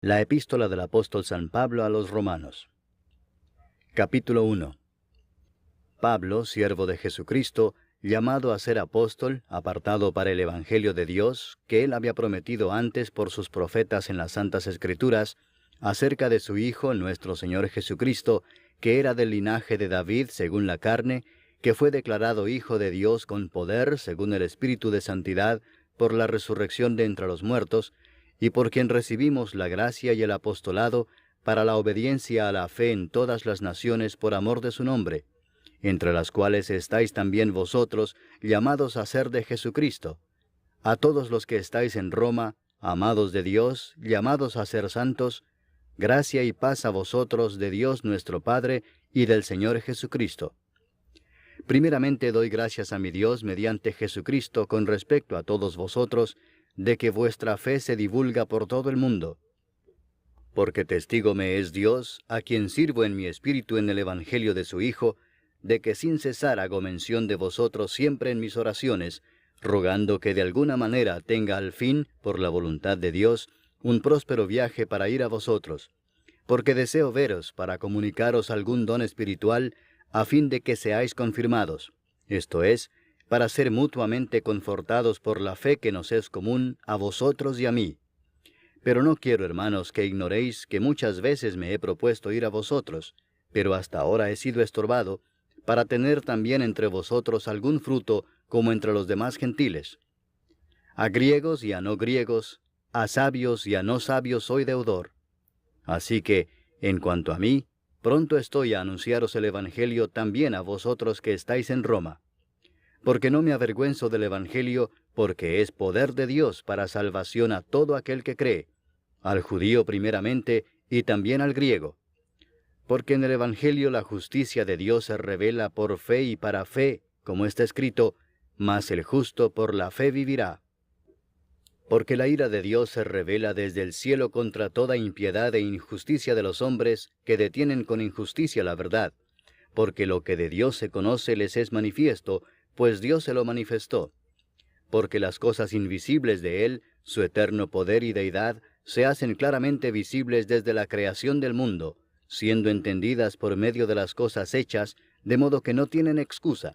La epístola del apóstol San Pablo a los Romanos. Capítulo 1. Pablo, siervo de Jesucristo, llamado a ser apóstol, apartado para el Evangelio de Dios, que él había prometido antes por sus profetas en las Santas Escrituras, acerca de su Hijo, nuestro Señor Jesucristo, que era del linaje de David según la carne, que fue declarado Hijo de Dios con poder, según el Espíritu de Santidad, por la resurrección de entre los muertos, y por quien recibimos la gracia y el apostolado para la obediencia a la fe en todas las naciones por amor de su nombre, entre las cuales estáis también vosotros, llamados a ser de Jesucristo. A todos los que estáis en Roma, amados de Dios, llamados a ser santos, gracia y paz a vosotros de Dios nuestro Padre y del Señor Jesucristo. Primeramente doy gracias a mi Dios mediante Jesucristo con respecto a todos vosotros, de que vuestra fe se divulga por todo el mundo. Porque testigo me es Dios, a quien sirvo en mi espíritu en el Evangelio de su Hijo, de que sin cesar hago mención de vosotros siempre en mis oraciones, rogando que de alguna manera tenga al fin, por la voluntad de Dios, un próspero viaje para ir a vosotros. Porque deseo veros para comunicaros algún don espiritual, a fin de que seáis confirmados, esto es, para ser mutuamente confortados por la fe que nos es común a vosotros y a mí. Pero no quiero, hermanos, que ignoréis que muchas veces me he propuesto ir a vosotros, pero hasta ahora he sido estorbado, para tener también entre vosotros algún fruto como entre los demás gentiles. A griegos y a no griegos, a sabios y a no sabios soy deudor. Así que, en cuanto a mí, pronto estoy a anunciaros el Evangelio también a vosotros que estáis en Roma. Porque no me avergüenzo del Evangelio, porque es poder de Dios para salvación a todo aquel que cree, al judío primeramente y también al griego. Porque en el Evangelio la justicia de Dios se revela por fe y para fe, como está escrito, mas el justo por la fe vivirá. Porque la ira de Dios se revela desde el cielo contra toda impiedad e injusticia de los hombres que detienen con injusticia la verdad, porque lo que de Dios se conoce les es manifiesto, pues Dios se lo manifestó. Porque las cosas invisibles de Él, su eterno poder y deidad, se hacen claramente visibles desde la creación del mundo, siendo entendidas por medio de las cosas hechas, de modo que no tienen excusa.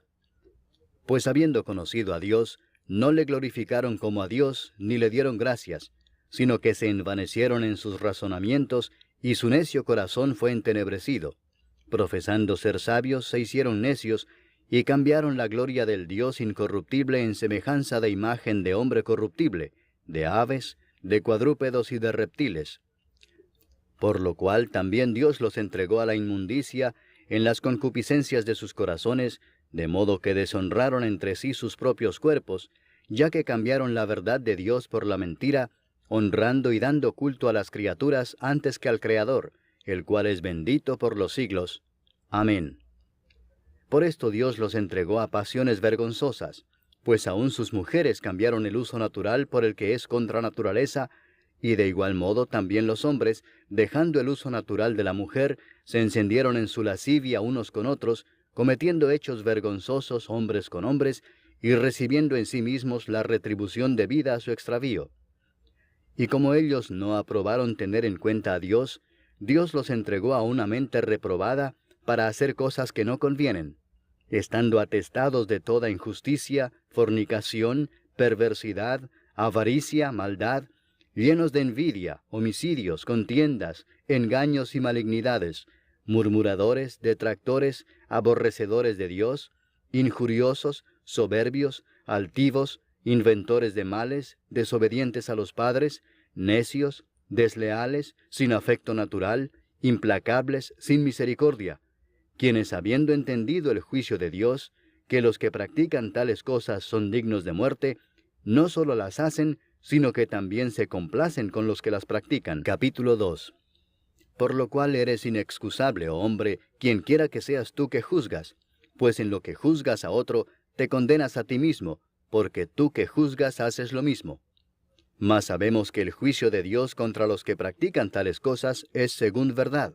Pues habiendo conocido a Dios, no le glorificaron como a Dios, ni le dieron gracias, sino que se envanecieron en sus razonamientos, y su necio corazón fue entenebrecido. Profesando ser sabios, se hicieron necios, y cambiaron la gloria del Dios incorruptible en semejanza de imagen de hombre corruptible, de aves, de cuadrúpedos y de reptiles. Por lo cual también Dios los entregó a la inmundicia en las concupiscencias de sus corazones, de modo que deshonraron entre sí sus propios cuerpos, ya que cambiaron la verdad de Dios por la mentira, honrando y dando culto a las criaturas antes que al Creador, el cual es bendito por los siglos. Amén. Por esto Dios los entregó a pasiones vergonzosas, pues aun sus mujeres cambiaron el uso natural por el que es contra naturaleza, y de igual modo también los hombres, dejando el uso natural de la mujer, se encendieron en su lascivia unos con otros, cometiendo hechos vergonzosos hombres con hombres, y recibiendo en sí mismos la retribución debida a su extravío. Y como ellos no aprobaron tener en cuenta a Dios, Dios los entregó a una mente reprobada para hacer cosas que no convienen, estando atestados de toda injusticia, fornicación, perversidad, avaricia, maldad, llenos de envidia, homicidios, contiendas, engaños y malignidades, murmuradores, detractores, aborrecedores de Dios, injuriosos, soberbios, altivos, inventores de males, desobedientes a los padres, necios, desleales, sin afecto natural, implacables, sin misericordia, quienes habiendo entendido el juicio de Dios, que los que practican tales cosas son dignos de muerte, no solo las hacen, sino que también se complacen con los que las practican. Capítulo 2. Por lo cual eres inexcusable, oh hombre, quien quiera que seas tú que juzgas, pues en lo que juzgas a otro, te condenas a ti mismo, porque tú que juzgas haces lo mismo. Mas sabemos que el juicio de Dios contra los que practican tales cosas es según verdad.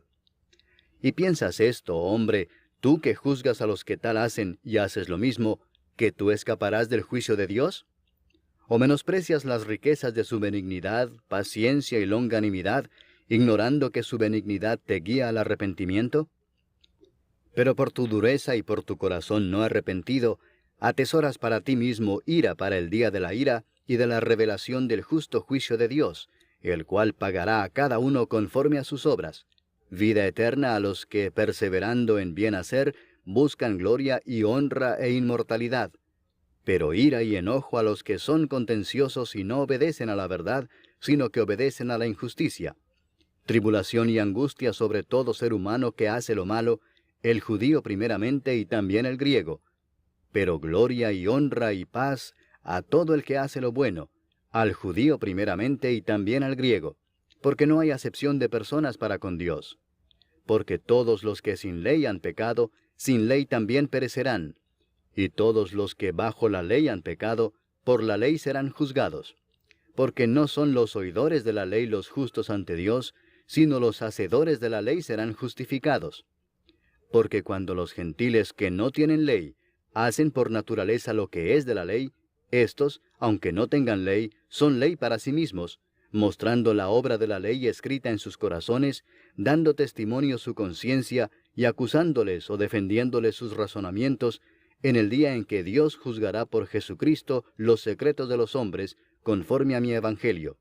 ¿Y piensas esto, oh hombre, tú que juzgas a los que tal hacen y haces lo mismo, que tú escaparás del juicio de Dios? ¿O menosprecias las riquezas de su benignidad, paciencia y longanimidad, ignorando que su benignidad te guía al arrepentimiento? Pero por tu dureza y por tu corazón no arrepentido, atesoras para ti mismo ira para el día de la ira y de la revelación del justo juicio de Dios, el cual pagará a cada uno conforme a sus obras. Vida eterna a los que, perseverando en bien hacer, buscan gloria y honra e inmortalidad. Pero ira y enojo a los que son contenciosos y no obedecen a la verdad, sino que obedecen a la injusticia. Tribulación y angustia sobre todo ser humano que hace lo malo, el judío primeramente y también el griego. Pero gloria y honra y paz a todo el que hace lo bueno, al judío primeramente y también al griego, porque no hay acepción de personas para con Dios. Porque todos los que sin ley han pecado, sin ley también perecerán, y todos los que bajo la ley han pecado, por la ley serán juzgados. Porque no son los oidores de la ley los justos ante Dios, sino los hacedores de la ley serán justificados. Porque cuando los gentiles que no tienen ley hacen por naturaleza lo que es de la ley, éstos, aunque no tengan ley, son ley para sí mismos, mostrando la obra de la ley escrita en sus corazones, dando testimonio su conciencia y acusándoles o defendiéndoles sus razonamientos, en el día en que Dios juzgará por Jesucristo los secretos de los hombres, conforme a mi evangelio.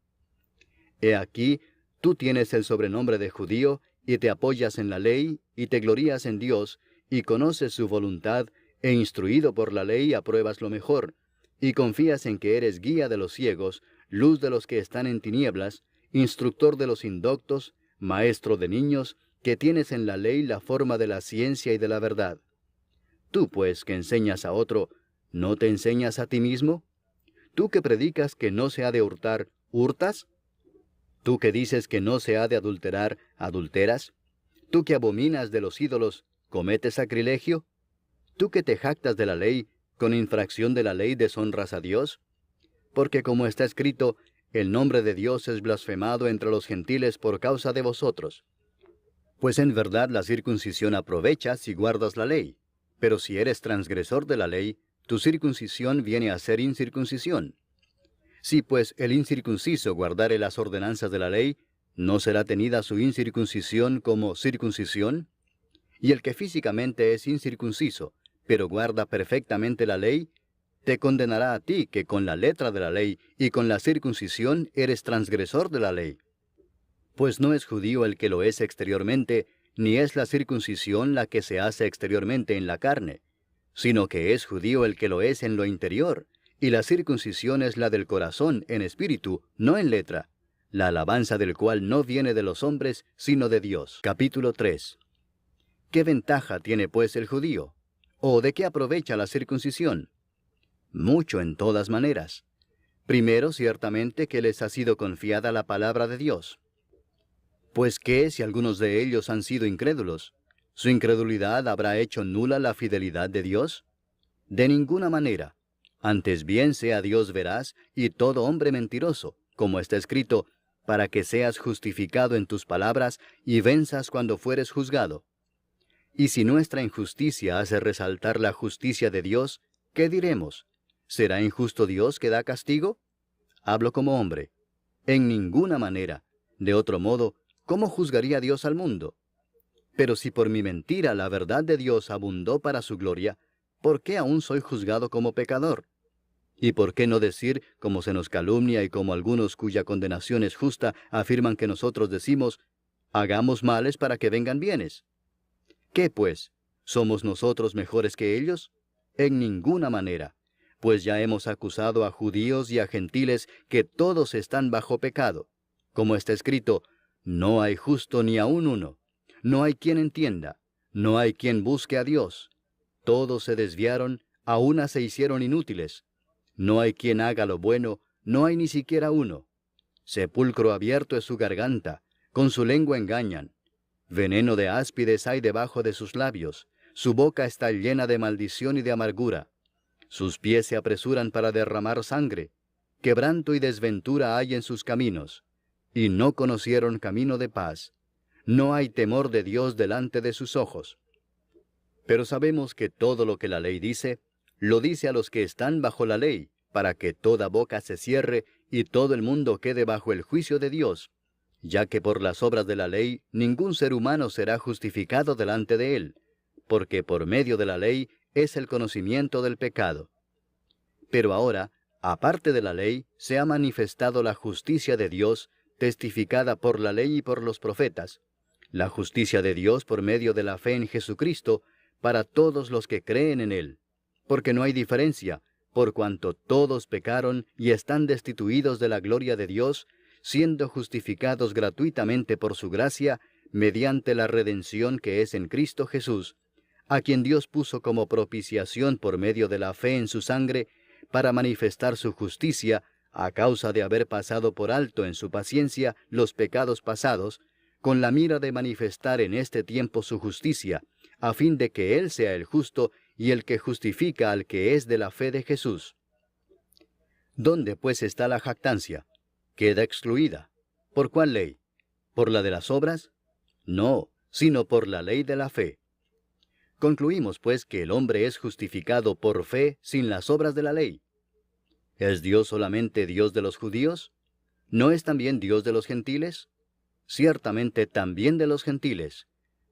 He aquí, tú tienes el sobrenombre de judío, y te apoyas en la ley, y te glorías en Dios, y conoces su voluntad, e instruido por la ley apruebas lo mejor, y confías en que eres guía de los ciegos, luz de los que están en tinieblas, instructor de los indoctos, maestro de niños, que tienes en la ley la forma de la ciencia y de la verdad. Tú, pues, que enseñas a otro, ¿no te enseñas a ti mismo? Tú que predicas que no se ha de hurtar, ¿hurtas? Tú que dices que no se ha de adulterar, ¿adulteras? Tú que abominas de los ídolos, ¿cometes sacrilegio? Tú que te jactas de la ley, ¿con infracción de la ley deshonras a Dios? Porque como está escrito, el nombre de Dios es blasfemado entre los gentiles por causa de vosotros. Pues en verdad la circuncisión aprovecha si guardas la ley. Pero si eres transgresor de la ley, tu circuncisión viene a ser incircuncisión. Si pues el incircunciso guardare las ordenanzas de la ley, ¿no será tenida su incircuncisión como circuncisión? Y el que físicamente es incircunciso, pero guarda perfectamente la ley, te condenará a ti que con la letra de la ley y con la circuncisión eres transgresor de la ley. Pues no es judío el que lo es exteriormente, ni es la circuncisión la que se hace exteriormente en la carne, sino que es judío el que lo es en lo interior, y la circuncisión es la del corazón en espíritu, no en letra, la alabanza del cual no viene de los hombres, sino de Dios. Capítulo 3. ¿Qué ventaja tiene pues el judío? ¿O de qué aprovecha la circuncisión? Mucho en todas maneras. Primero, ciertamente que les ha sido confiada la palabra de Dios. Pues ¿qué si algunos de ellos han sido incrédulos? ¿Su incredulidad habrá hecho nula la fidelidad de Dios? De ninguna manera. Antes bien sea Dios veraz y todo hombre mentiroso, como está escrito, para que seas justificado en tus palabras y venzas cuando fueres juzgado. Y si nuestra injusticia hace resaltar la justicia de Dios, ¿qué diremos? ¿Será injusto Dios que da castigo? Hablo como hombre. En ninguna manera. De otro modo, ¿cómo juzgaría Dios al mundo? Pero si por mi mentira la verdad de Dios abundó para su gloria, ¿por qué aún soy juzgado como pecador? ¿Y por qué no decir, como se nos calumnia y como algunos cuya condenación es justa afirman que nosotros decimos, hagamos males para que vengan bienes? ¿Qué pues? ¿Somos nosotros mejores que ellos? En ninguna manera, pues ya hemos acusado a judíos y a gentiles que todos están bajo pecado. Como está escrito, no hay justo ni aun uno, no hay quien entienda, no hay quien busque a Dios. Todos se desviaron, a una se hicieron inútiles. No hay quien haga lo bueno, no hay ni siquiera uno. Sepulcro abierto es su garganta, con su lengua engañan. Veneno de áspides hay debajo de sus labios, su boca está llena de maldición y de amargura. Sus pies se apresuran para derramar sangre. Quebranto y desventura hay en sus caminos. Y no conocieron camino de paz. No hay temor de Dios delante de sus ojos. Pero sabemos que todo lo que la ley dice, lo dice a los que están bajo la ley, para que toda boca se cierre y todo el mundo quede bajo el juicio de Dios. ya que por las obras de la ley ningún ser humano será justificado delante de él, porque por medio de la ley es el conocimiento del pecado. Pero ahora, aparte de la ley, se ha manifestado la justicia de Dios, testificada por la ley y por los profetas, la justicia de Dios por medio de la fe en Jesucristo, para todos los que creen en Él, porque no hay diferencia, por cuanto todos pecaron y están destituidos de la gloria de Dios, siendo justificados gratuitamente por su gracia, mediante la redención que es en Cristo Jesús, a quien Dios puso como propiciación por medio de la fe en su sangre, para manifestar su justicia, a causa de haber pasado por alto en su paciencia los pecados pasados, con la mira de manifestar en este tiempo su justicia, a fin de que Él sea el justo y el que justifica al que es de la fe de Jesús. ¿Dónde pues está la jactancia? Queda excluida. ¿Por cuál ley? ¿Por la de las obras? No, sino por la ley de la fe. Concluimos pues que el hombre es justificado por fe sin las obras de la ley. ¿Es Dios solamente Dios de los judíos? ¿No es también Dios de los gentiles? Ciertamente también de los gentiles,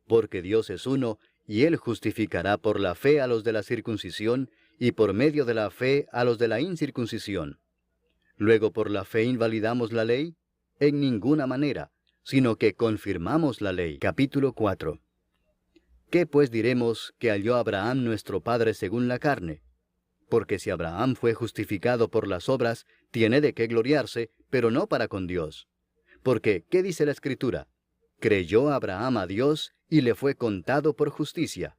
porque Dios es uno, y Él justificará por la fe a los de la circuncisión, y por medio de la fe a los de la incircuncisión. Luego, ¿por la fe invalidamos la ley? En ninguna manera, sino que confirmamos la ley. Capítulo 4. ¿Qué pues diremos que halló Abraham nuestro padre según la carne? Porque si Abraham fue justificado por las obras, tiene de qué gloriarse, pero no para con Dios. Porque, ¿qué dice la Escritura? Creyó Abraham a Dios, y le fue contado por justicia.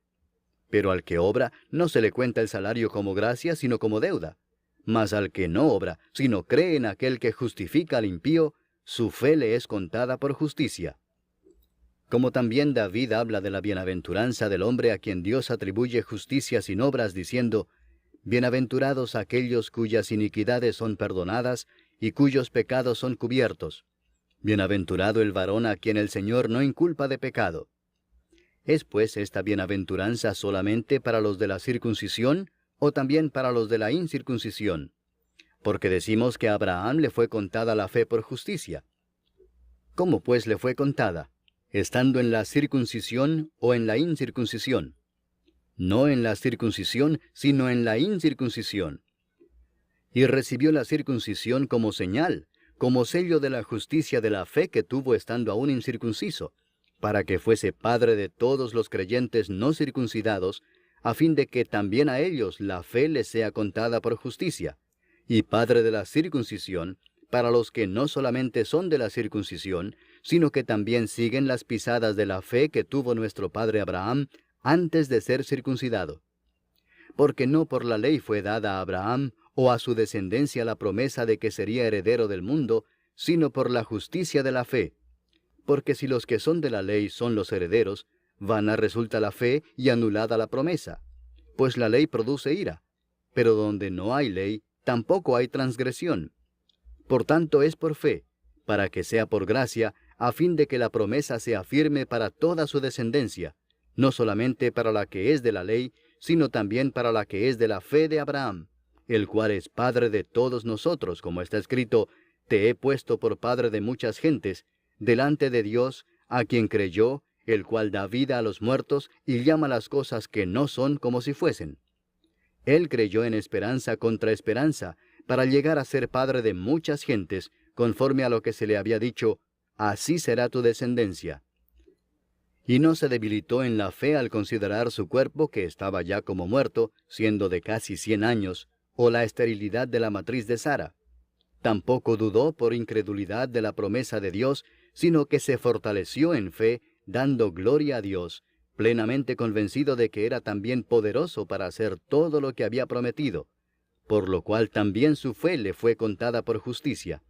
Pero al que obra, no se le cuenta el salario como gracia, sino como deuda. Mas al que no obra, sino cree en aquel que justifica al impío, su fe le es contada por justicia. Como también David habla de la bienaventuranza del hombre a quien Dios atribuye justicia sin obras, diciendo, «Bienaventurados aquellos cuyas iniquidades son perdonadas, y cuyos pecados son cubiertos. Bienaventurado el varón a quien el Señor no inculpa de pecado». ¿Es pues esta bienaventuranza solamente para los de la circuncisión, o también para los de la incircuncisión? Porque decimos que a Abraham le fue contada la fe por justicia. ¿Cómo pues le fue contada? ¿Estando en la circuncisión o en la incircuncisión? No en la circuncisión, sino en la incircuncisión. Y recibió la circuncisión como señal, como sello de la justicia de la fe que tuvo estando aún incircunciso, para que fuese padre de todos los creyentes no circuncidados, a fin de que también a ellos la fe les sea contada por justicia, y padre de la circuncisión, para los que no solamente son de la circuncisión, sino que también siguen las pisadas de la fe que tuvo nuestro padre Abraham antes de ser circuncidado. Porque no por la ley fue dada a Abraham o a su descendencia la promesa de que sería heredero del mundo, sino por la justicia de la fe. Porque si los que son de la ley son los herederos, vana resulta la fe y anulada la promesa. Pues la ley produce ira, pero donde no hay ley, tampoco hay transgresión. Por tanto es por fe, para que sea por gracia, a fin de que la promesa sea firme para toda su descendencia, no solamente para la que es de la ley, sino también para la que es de la fe de Abraham, el cual es padre de todos nosotros, como está escrito, «Te he puesto por padre de muchas gentes», delante de Dios, a quien creyó, el cual da vida a los muertos y llama las cosas que no son como si fuesen. Él creyó en esperanza contra esperanza, para llegar a ser padre de muchas gentes, conforme a lo que se le había dicho, «Así será tu descendencia». Y no se debilitó en la fe al considerar su cuerpo que estaba ya como muerto, siendo de casi 100 años, o la esterilidad de la matriz de Sara. Tampoco dudó por incredulidad de la promesa de Dios, sino que se fortaleció en fe, dando gloria a Dios, plenamente convencido de que era también poderoso para hacer todo lo que había prometido, por lo cual también su fe le fue contada por justicia.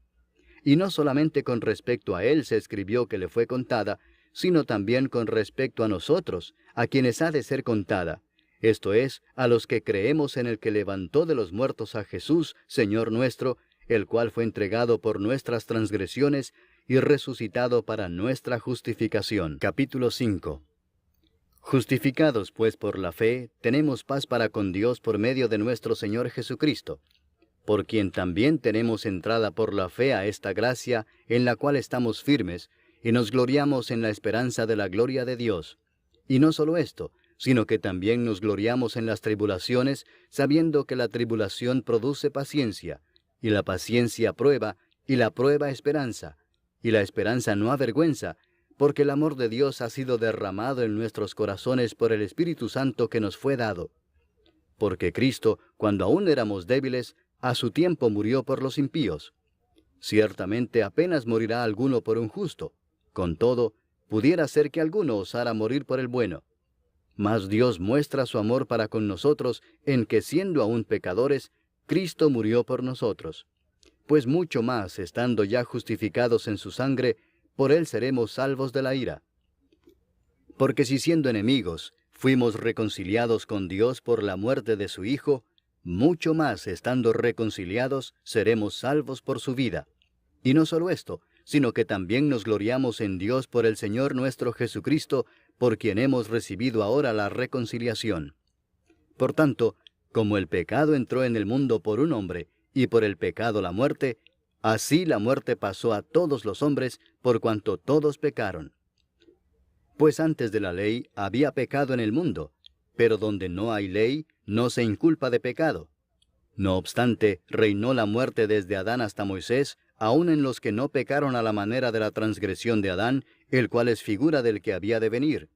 Y no solamente con respecto a él se escribió que le fue contada, sino también con respecto a nosotros, a quienes ha de ser contada, esto es, a los que creemos en el que levantó de los muertos a Jesús, Señor nuestro, el cual fue entregado por nuestras transgresiones y resucitado para nuestra justificación. Capítulo 5. Justificados pues por la fe, tenemos paz para con Dios por medio de nuestro Señor Jesucristo, por quien también tenemos entrada por la fe a esta gracia en la cual estamos firmes, y nos gloriamos en la esperanza de la gloria de Dios. Y no solo esto, sino que también nos gloriamos en las tribulaciones, sabiendo que la tribulación produce paciencia, y la paciencia prueba, y la prueba esperanza, y la esperanza no avergüenza, porque el amor de Dios ha sido derramado en nuestros corazones por el Espíritu Santo que nos fue dado. Porque Cristo, cuando aún éramos débiles, a su tiempo murió por los impíos. Ciertamente apenas morirá alguno por un justo. Con todo, pudiera ser que alguno osara morir por el bueno. Mas Dios muestra su amor para con nosotros en que, siendo aún pecadores, Cristo murió por nosotros. Pues mucho más, estando ya justificados en su sangre, por él seremos salvos de la ira. Porque si siendo enemigos, fuimos reconciliados con Dios por la muerte de su Hijo, mucho más, estando reconciliados, seremos salvos por su vida. Y no solo esto, sino que también nos gloriamos en Dios por el Señor nuestro Jesucristo, por quien hemos recibido ahora la reconciliación. Por tanto, como el pecado entró en el mundo por un hombre, y por el pecado la muerte, así la muerte pasó a todos los hombres, por cuanto todos pecaron. Pues antes de la ley había pecado en el mundo, pero donde no hay ley, no se inculpa de pecado. No obstante, reinó la muerte desde Adán hasta Moisés, aun en los que no pecaron a la manera de la transgresión de Adán, el cual es figura del que había de venir.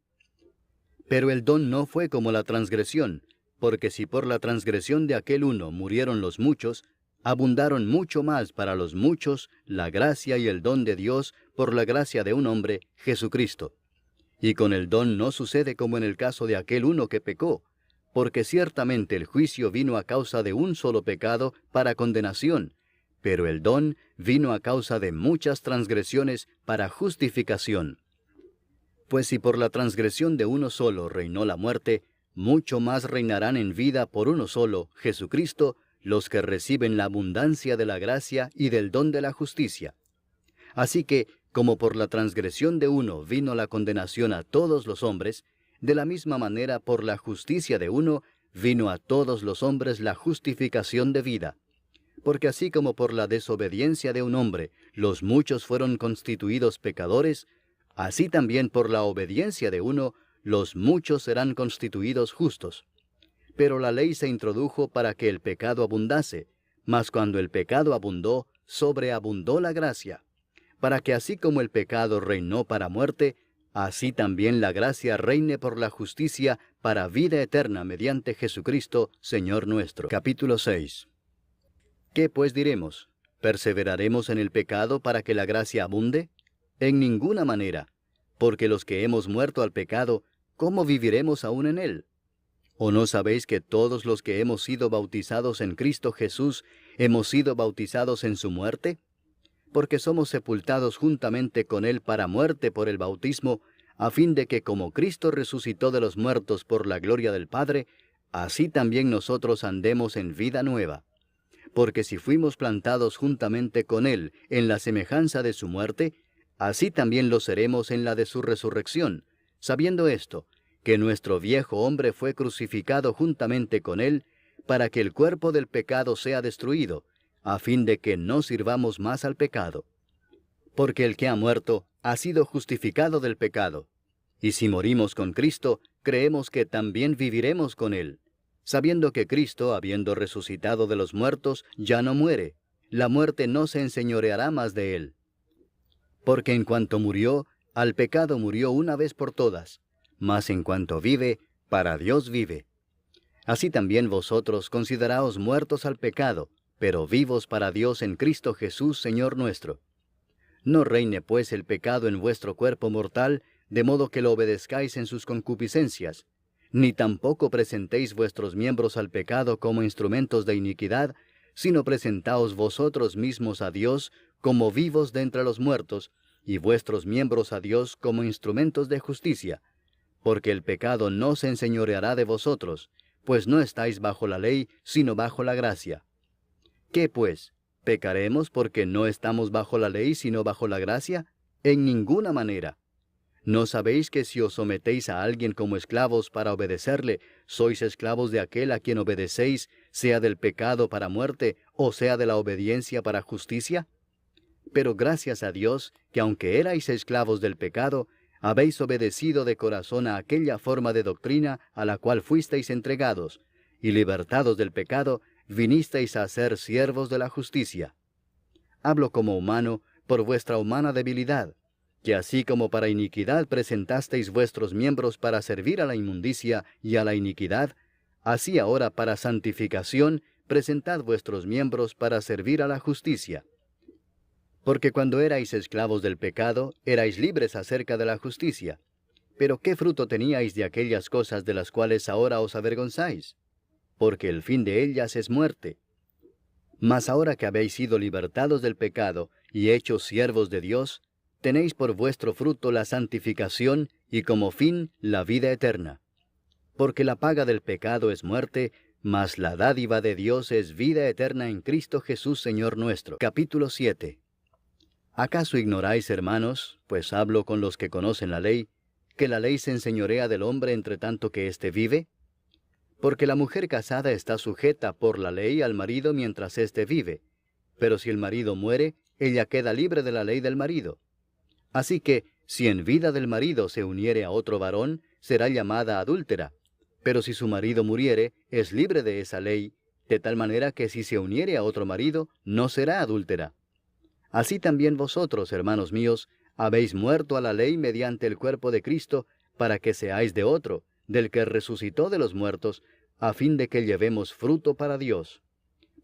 Pero el don no fue como la transgresión, porque si por la transgresión de aquel uno murieron los muchos, abundaron mucho más para los muchos la gracia y el don de Dios por la gracia de un hombre, Jesucristo. Y con el don no sucede como en el caso de aquel uno que pecó, porque ciertamente el juicio vino a causa de un solo pecado para condenación, pero el don vino a causa de muchas transgresiones para justificación. Pues si por la transgresión de uno solo reinó la muerte, mucho más reinarán en vida por uno solo, Jesucristo, los que reciben la abundancia de la gracia y del don de la justicia. Así que, como por la transgresión de uno vino la condenación a todos los hombres, de la misma manera por la justicia de uno vino a todos los hombres la justificación de vida. Porque así como por la desobediencia de un hombre los muchos fueron constituidos pecadores, así también por la obediencia de uno los muchos serán constituidos justos. Pero la ley se introdujo para que el pecado abundase, mas cuando el pecado abundó, sobreabundó la gracia, para que así como el pecado reinó para muerte, así también la gracia reine por la justicia para vida eterna mediante Jesucristo, Señor nuestro. Capítulo 6. ¿Qué pues diremos? ¿Perseveraremos en el pecado para que la gracia abunde? En ninguna manera, porque los que hemos muerto al pecado, ¿cómo viviremos aún en él? ¿O no sabéis que todos los que hemos sido bautizados en Cristo Jesús, hemos sido bautizados en su muerte? Porque somos sepultados juntamente con él para muerte por el bautismo, a fin de que como Cristo resucitó de los muertos por la gloria del Padre, así también nosotros andemos en vida nueva. Porque si fuimos plantados juntamente con él en la semejanza de su muerte, así también lo seremos en la de su resurrección, sabiendo esto, que nuestro viejo hombre fue crucificado juntamente con él, para que el cuerpo del pecado sea destruido, a fin de que no sirvamos más al pecado. Porque el que ha muerto ha sido justificado del pecado. Y si morimos con Cristo, creemos que también viviremos con él, sabiendo que Cristo, habiendo resucitado de los muertos, ya no muere. La muerte no se enseñoreará más de él. Porque en cuanto murió, al pecado murió una vez por todas, mas en cuanto vive, para Dios vive. Así también vosotros consideraos muertos al pecado, pero vivos para Dios en Cristo Jesús, Señor nuestro. No reine pues el pecado en vuestro cuerpo mortal, de modo que lo obedezcáis en sus concupiscencias, ni tampoco presentéis vuestros miembros al pecado como instrumentos de iniquidad, sino presentaos vosotros mismos a Dios como vivos de entre los muertos, y vuestros miembros a Dios como instrumentos de justicia. Porque el pecado no se enseñoreará de vosotros, pues no estáis bajo la ley, sino bajo la gracia. ¿Qué pues? ¿Pecaremos porque no estamos bajo la ley, sino bajo la gracia? En ninguna manera. ¿No sabéis que si os sometéis a alguien como esclavos para obedecerle, sois esclavos de aquel a quien obedecéis, sea del pecado para muerte, o sea de la obediencia para justicia? Pero gracias a Dios, que aunque erais esclavos del pecado, habéis obedecido de corazón a aquella forma de doctrina a la cual fuisteis entregados, y libertados del pecado, vinisteis a ser siervos de la justicia. Hablo como humano, por vuestra humana debilidad, que así como para iniquidad presentasteis vuestros miembros para servir a la inmundicia y a la iniquidad, así ahora para santificación presentad vuestros miembros para servir a la justicia. Porque cuando erais esclavos del pecado, erais libres acerca de la justicia. Pero ¿qué fruto teníais de aquellas cosas de las cuales ahora os avergonzáis? Porque el fin de ellas es muerte. Mas ahora que habéis sido libertados del pecado y hechos siervos de Dios, tenéis por vuestro fruto la santificación y como fin la vida eterna. Porque la paga del pecado es muerte, mas la dádiva de Dios es vida eterna en Cristo Jesús Señor nuestro. Capítulo 7. ¿Acaso ignoráis, hermanos, pues hablo con los que conocen la ley, que la ley se enseñorea del hombre entre tanto que éste vive? Porque la mujer casada está sujeta por la ley al marido mientras éste vive, pero si el marido muere, ella queda libre de la ley del marido. Así que, si en vida del marido se uniere a otro varón, será llamada adúltera, pero si su marido muriere, es libre de esa ley, de tal manera que si se uniere a otro marido, no será adúltera. Así también vosotros, hermanos míos, habéis muerto a la ley mediante el cuerpo de Cristo, para que seáis de otro, del que resucitó de los muertos, a fin de que llevemos fruto para Dios.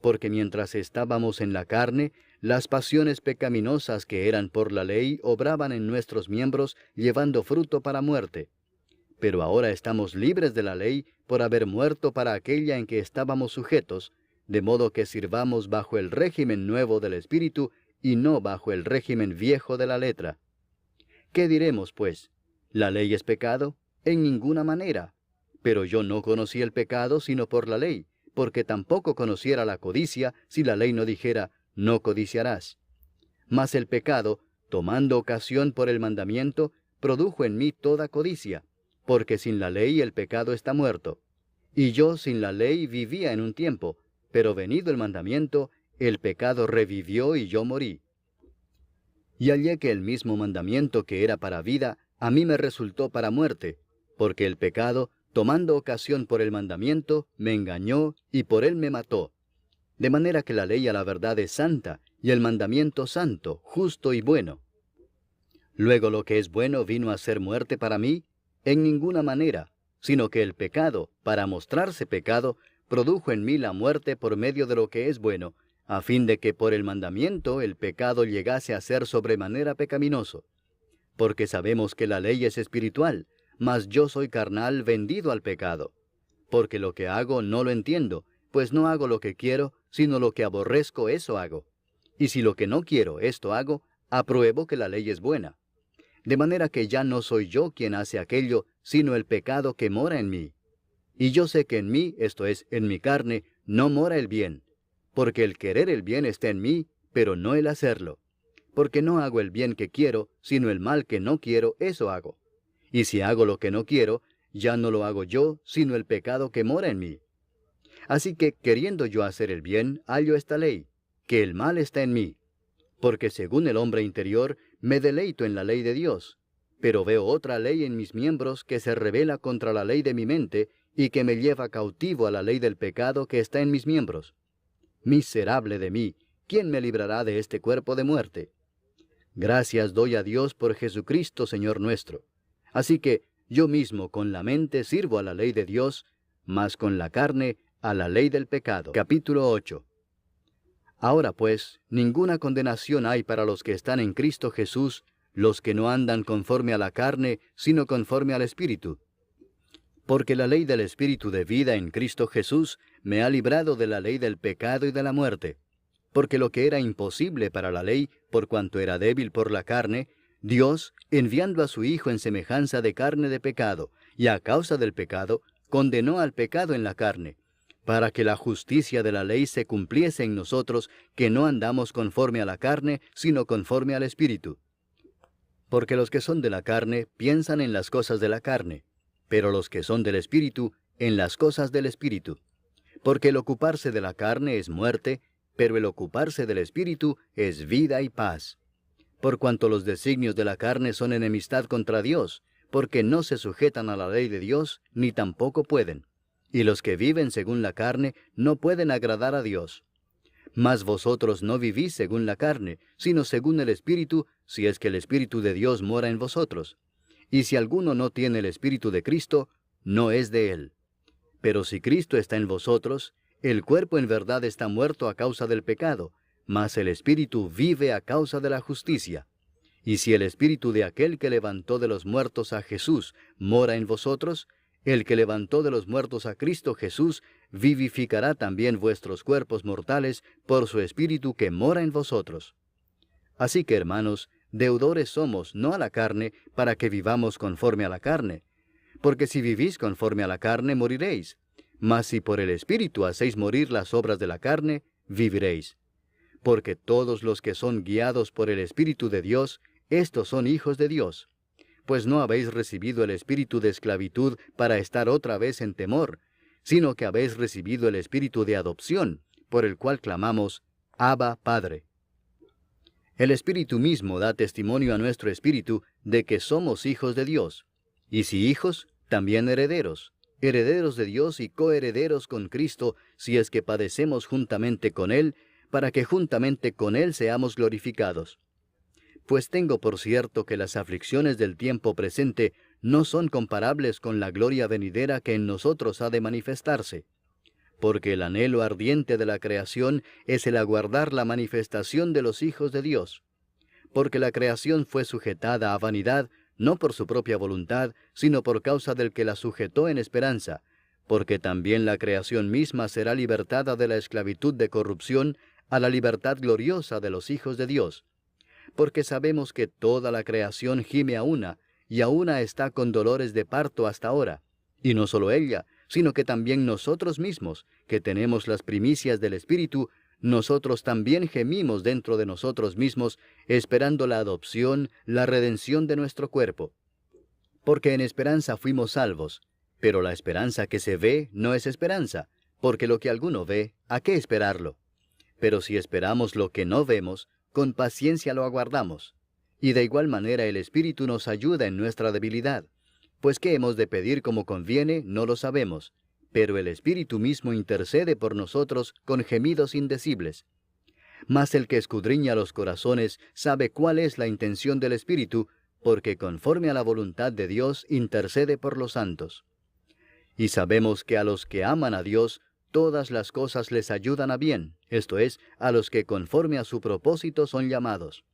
Porque mientras estábamos en la carne, las pasiones pecaminosas que eran por la ley obraban en nuestros miembros, llevando fruto para muerte. Pero ahora estamos libres de la ley por haber muerto para aquella en que estábamos sujetos, de modo que sirvamos bajo el régimen nuevo del Espíritu, y no bajo el régimen viejo de la letra. ¿Qué diremos, pues? ¿La ley es pecado? En ninguna manera. Pero yo no conocí el pecado sino por la ley, porque tampoco conociera la codicia si la ley no dijera, no codiciarás. Mas el pecado, tomando ocasión por el mandamiento, produjo en mí toda codicia, porque sin la ley el pecado está muerto. Y yo sin la ley vivía en un tiempo, pero venido el mandamiento, el pecado revivió y yo morí. Y hallé que el mismo mandamiento que era para vida, a mí me resultó para muerte, porque el pecado, tomando ocasión por el mandamiento, me engañó y por él me mató. De manera que la ley a la verdad es santa, y el mandamiento santo, justo y bueno. Luego lo que es bueno vino a ser muerte para mí, en ninguna manera, sino que el pecado, para mostrarse pecado, produjo en mí la muerte por medio de lo que es bueno, a fin de que por el mandamiento el pecado llegase a ser sobremanera pecaminoso. Porque sabemos que la ley es espiritual, mas yo soy carnal vendido al pecado. Porque lo que hago no lo entiendo, pues no hago lo que quiero, sino lo que aborrezco eso hago. Y si lo que no quiero esto hago, apruebo que la ley es buena. De manera que ya no soy yo quien hace aquello, sino el pecado que mora en mí. Y yo sé que en mí, esto es, en mi carne, no mora el bien. Porque el querer el bien está en mí, pero no el hacerlo. Porque no hago el bien que quiero, sino el mal que no quiero, eso hago. Y si hago lo que no quiero, ya no lo hago yo, sino el pecado que mora en mí. Así que, queriendo yo hacer el bien, hallo esta ley, que el mal está en mí. Porque según el hombre interior, me deleito en la ley de Dios. Pero veo otra ley en mis miembros que se rebela contra la ley de mi mente, y que me lleva cautivo a la ley del pecado que está en mis miembros. Miserable de mí, ¿quién me librará de este cuerpo de muerte? Gracias doy a Dios por Jesucristo, Señor nuestro. Así que yo mismo con la mente sirvo a la ley de Dios, mas con la carne a la ley del pecado. Capítulo 8. Ahora pues, ninguna condenación hay para los que están en Cristo Jesús, los que no andan conforme a la carne, sino conforme al Espíritu. Porque la ley del Espíritu de vida en Cristo Jesús me ha librado de la ley del pecado y de la muerte. Porque lo que era imposible para la ley, por cuanto era débil por la carne, Dios, enviando a su Hijo en semejanza de carne de pecado, y a causa del pecado, condenó al pecado en la carne, para que la justicia de la ley se cumpliese en nosotros, que no andamos conforme a la carne, sino conforme al Espíritu. Porque los que son de la carne piensan en las cosas de la carne, pero los que son del Espíritu en las cosas del Espíritu. Porque el ocuparse de la carne es muerte, pero el ocuparse del Espíritu es vida y paz. Por cuanto los designios de la carne son enemistad contra Dios, porque no se sujetan a la ley de Dios, ni tampoco pueden. Y los que viven según la carne no pueden agradar a Dios. Mas vosotros no vivís según la carne, sino según el Espíritu, si es que el Espíritu de Dios mora en vosotros. Y si alguno no tiene el Espíritu de Cristo, no es de él. Pero si Cristo está en vosotros, el cuerpo en verdad está muerto a causa del pecado, mas el Espíritu vive a causa de la justicia. Y si el Espíritu de aquel que levantó de los muertos a Jesús mora en vosotros, el que levantó de los muertos a Cristo Jesús vivificará también vuestros cuerpos mortales por su Espíritu que mora en vosotros. Así que, hermanos, deudores somos, no a la carne, para que vivamos conforme a la carne. Porque si vivís conforme a la carne, moriréis. Mas si por el Espíritu hacéis morir las obras de la carne, viviréis. Porque todos los que son guiados por el Espíritu de Dios, estos son hijos de Dios. Pues no habéis recibido el espíritu de esclavitud para estar otra vez en temor, sino que habéis recibido el espíritu de adopción, por el cual clamamos, Abba, Padre. El Espíritu mismo da testimonio a nuestro espíritu de que somos hijos de Dios. Y si hijos, también herederos, herederos de Dios y coherederos con Cristo, si es que padecemos juntamente con Él, para que juntamente con Él seamos glorificados. Pues tengo por cierto que las aflicciones del tiempo presente no son comparables con la gloria venidera que en nosotros ha de manifestarse. Porque el anhelo ardiente de la creación es el aguardar la manifestación de los hijos de Dios. Porque la creación fue sujetada a vanidad, no por su propia voluntad, sino por causa del que la sujetó en esperanza, porque también la creación misma será libertada de la esclavitud de corrupción a la libertad gloriosa de los hijos de Dios. Porque sabemos que toda la creación gime a una, y a una está con dolores de parto hasta ahora. Y no solo ella, sino que también nosotros mismos, que tenemos las primicias del Espíritu, nosotros también gemimos dentro de nosotros mismos, esperando la adopción, la redención de nuestro cuerpo. Porque en esperanza fuimos salvos, pero la esperanza que se ve no es esperanza, porque lo que alguno ve, ¿a qué esperarlo? Pero si esperamos lo que no vemos, con paciencia lo aguardamos. Y de igual manera el Espíritu nos ayuda en nuestra debilidad. Pues qué hemos de pedir como conviene, no lo sabemos. Pero el Espíritu mismo intercede por nosotros con gemidos indecibles. Mas el que escudriña los corazones sabe cuál es la intención del Espíritu, porque conforme a la voluntad de Dios intercede por los santos. Y sabemos que a los que aman a Dios, todas las cosas les ayudan a bien, esto es, a los que conforme a su propósito son llamados.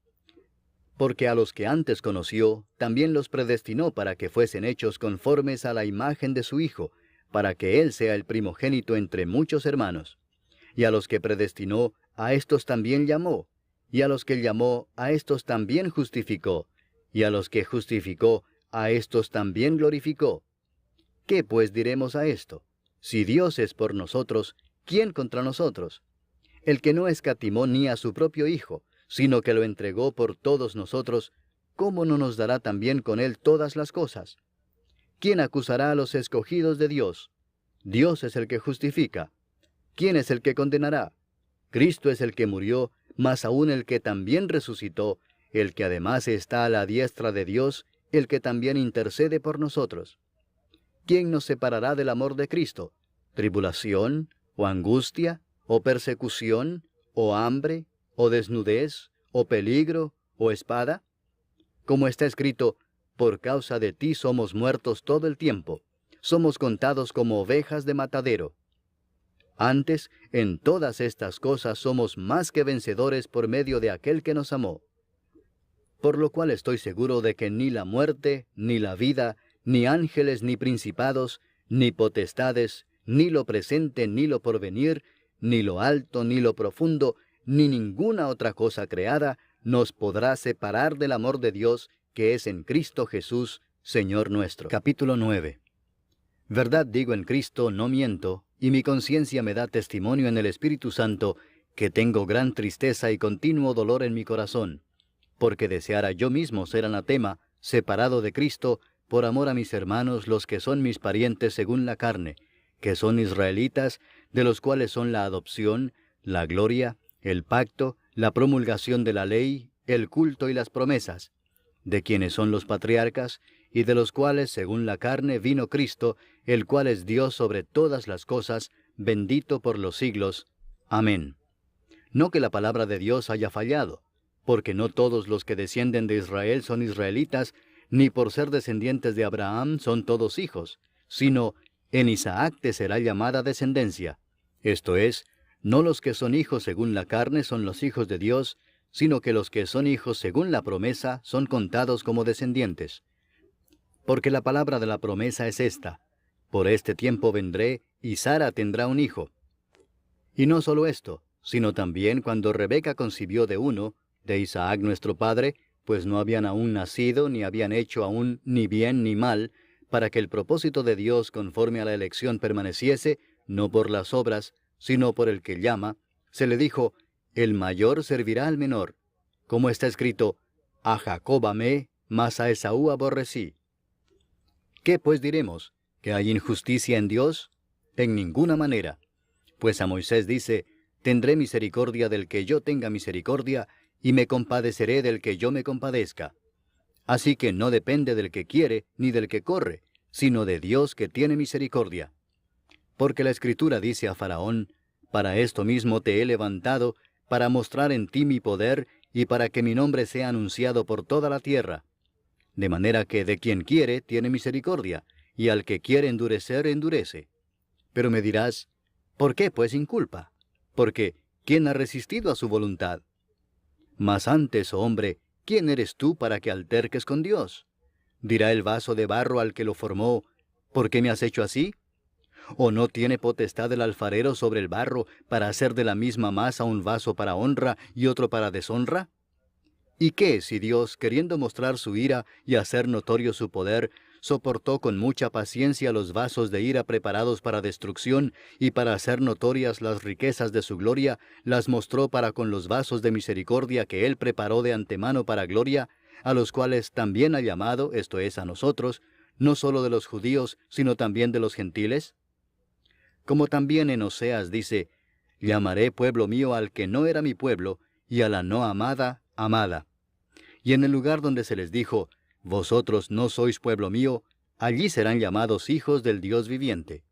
Porque a los que antes conoció, también los predestinó para que fuesen hechos conformes a la imagen de su Hijo, para que Él sea el primogénito entre muchos hermanos. Y a los que predestinó, a éstos también llamó, y a los que llamó, a éstos también justificó, y a los que justificó, a éstos también glorificó. ¿Qué pues diremos a esto? Si Dios es por nosotros, ¿quién contra nosotros? El que no escatimó ni a su propio Hijo, sino que lo entregó por todos nosotros, ¿cómo no nos dará también con Él todas las cosas? ¿Quién acusará a los escogidos de Dios? Dios es el que justifica. ¿Quién es el que condenará? Cristo es el que murió, mas aún el que también resucitó, el que además está a la diestra de Dios, el que también intercede por nosotros. ¿Quién nos separará del amor de Cristo? ¿Tribulación, o angustia, o persecución, o hambre, o desnudez, o peligro, o espada? Como está escrito, por causa de ti somos muertos todo el tiempo, somos contados como ovejas de matadero. Antes, en todas estas cosas somos más que vencedores por medio de aquel que nos amó. Por lo cual estoy seguro de que ni la muerte, ni la vida, ni ángeles, ni principados, ni potestades, ni lo presente, ni lo porvenir, ni lo alto, ni lo profundo, ni ninguna otra cosa creada, nos podrá separar del amor de Dios, que es en Cristo Jesús, Señor nuestro. Capítulo 9. Verdad digo en Cristo, no miento, y mi conciencia me da testimonio en el Espíritu Santo, que tengo gran tristeza y continuo dolor en mi corazón, porque deseara yo mismo ser anatema, separado de Cristo, por amor a mis hermanos, los que son mis parientes según la carne, que son israelitas, de los cuales son la adopción, la gloria, el pacto, la promulgación de la ley, el culto y las promesas, de quienes son los patriarcas, y de los cuales, según la carne, vino Cristo, el cual es Dios sobre todas las cosas, bendito por los siglos. Amén. No que la palabra de Dios haya fallado, porque no todos los que descienden de Israel son israelitas, ni por ser descendientes de Abraham son todos hijos, sino en Isaac te será llamada descendencia. Esto es, no los que son hijos según la carne son los hijos de Dios, sino que los que son hijos según la promesa son contados como descendientes. Porque la palabra de la promesa es esta: por este tiempo vendré, y Sara tendrá un hijo. Y no solo esto, sino también cuando Rebeca concibió de uno, de Isaac nuestro padre, pues no habían aún nacido, ni habían hecho aún ni bien ni mal, para que el propósito de Dios conforme a la elección permaneciese, no por las obras, sino por el que llama, se le dijo: el mayor servirá al menor. Como está escrito: a Jacob amé, mas a Esaú aborrecí. ¿Qué pues diremos? ¿Que hay injusticia en Dios? En ninguna manera. Pues a Moisés dice: tendré misericordia del que yo tenga misericordia, y me compadeceré del que yo me compadezca. Así que no depende del que quiere, ni del que corre, sino de Dios que tiene misericordia. Porque la Escritura dice a Faraón: para esto mismo te he levantado, para mostrar en ti mi poder, y para que mi nombre sea anunciado por toda la tierra. De manera que de quien quiere tiene misericordia, y al que quiere endurecer, endurece. Pero me dirás: ¿por qué pues inculpa? Porque ¿quién ha resistido a su voluntad? Mas antes, oh hombre, ¿quién eres tú para que alterques con Dios? ¿Dirá el vaso de barro al que lo formó: ¿por qué me has hecho así? ¿O no tiene potestad el alfarero sobre el barro para hacer de la misma masa un vaso para honra y otro para deshonra? ¿Y qué si Dios, queriendo mostrar su ira y hacer notorio su poder, soportó con mucha paciencia los vasos de ira preparados para destrucción, y para hacer notorias las riquezas de su gloria, las mostró para con los vasos de misericordia que Él preparó de antemano para gloria, a los cuales también ha llamado, esto es, a nosotros, no solo de los judíos, sino también de los gentiles? Como también en Oseas dice: llamaré pueblo mío al que no era mi pueblo, y a la no amada, amada. Y en el lugar donde se les dijo: vosotros no sois pueblo mío, allí serán llamados hijos del Dios viviente.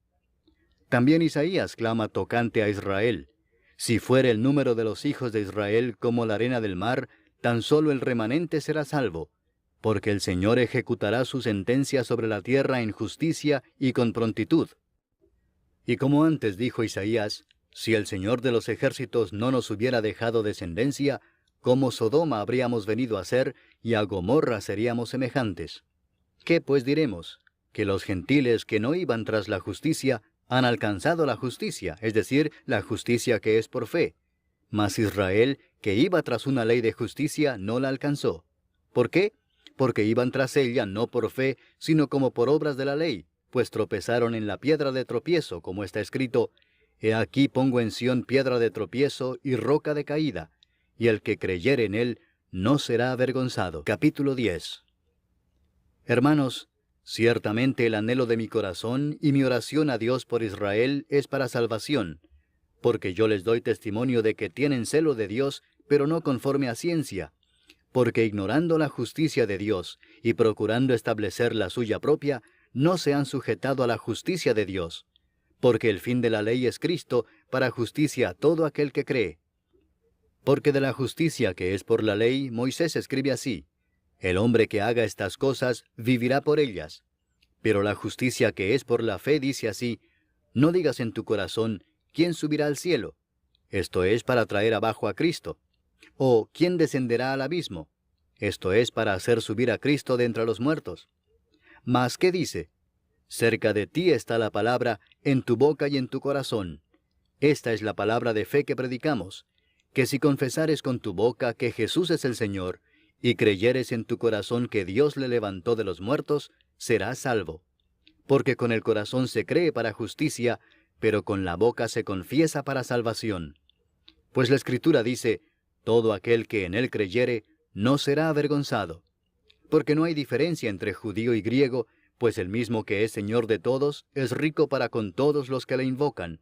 También Isaías clama tocante a Israel: si fuere el número de los hijos de Israel como la arena del mar, tan solo el remanente será salvo, porque el Señor ejecutará su sentencia sobre la tierra en justicia y con prontitud. Y como antes dijo Isaías: si el Señor de los ejércitos no nos hubiera dejado descendencia, como Sodoma habríamos venido a ser, y a Gomorra seríamos semejantes. ¿Qué pues diremos? Que los gentiles que no iban tras la justicia han alcanzado la justicia, es decir, la justicia que es por fe. Mas Israel, que iba tras una ley de justicia, no la alcanzó. ¿Por qué? Porque iban tras ella no por fe, sino como por obras de la ley, pues tropezaron en la piedra de tropiezo, como está escrito: he aquí pongo en Sión piedra de tropiezo y roca de caída, y el que creyere en él no será avergonzado. Capítulo 10. Hermanos, ciertamente el anhelo de mi corazón y mi oración a Dios por Israel es para salvación, porque yo les doy testimonio de que tienen celo de Dios, pero no conforme a ciencia, porque ignorando la justicia de Dios y procurando establecer la suya propia, no se han sujetado a la justicia de Dios, porque el fin de la ley es Cristo, para justicia a todo aquel que cree. Porque de la justicia que es por la ley, Moisés escribe así: el hombre que haga estas cosas vivirá por ellas. Pero la justicia que es por la fe dice así: no digas en tu corazón: ¿quién subirá al cielo? Esto es para traer abajo a Cristo. O ¿quién descenderá al abismo? Esto es para hacer subir a Cristo de entre los muertos. Mas ¿qué dice? Cerca de ti está la palabra, en tu boca y en tu corazón. Esta es la palabra de fe que predicamos: que si confesares con tu boca que Jesús es el Señor, y creyeres en tu corazón que Dios le levantó de los muertos, serás salvo. Porque con el corazón se cree para justicia, pero con la boca se confiesa para salvación. Pues la Escritura dice: todo aquel que en él creyere, no será avergonzado. Porque no hay diferencia entre judío y griego, pues el mismo que es Señor de todos, es rico para con todos los que le invocan.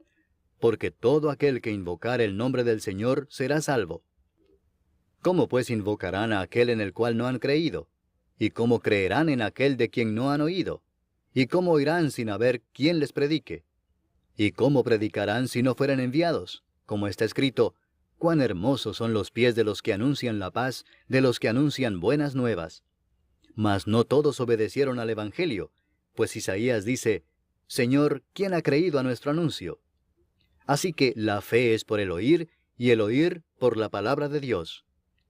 Porque todo aquel que invocare el nombre del Señor será salvo. ¿Cómo pues invocarán a aquel en el cual no han creído? ¿Y cómo creerán en aquel de quien no han oído? ¿Y cómo oirán sin haber quien les predique? ¿Y cómo predicarán si no fueren enviados? Como está escrito, cuán hermosos son los pies de los que anuncian la paz, de los que anuncian buenas nuevas. Mas no todos obedecieron al Evangelio, pues Isaías dice, Señor, ¿quién ha creído a nuestro anuncio? Así que la fe es por el oír, y el oír por la palabra de Dios.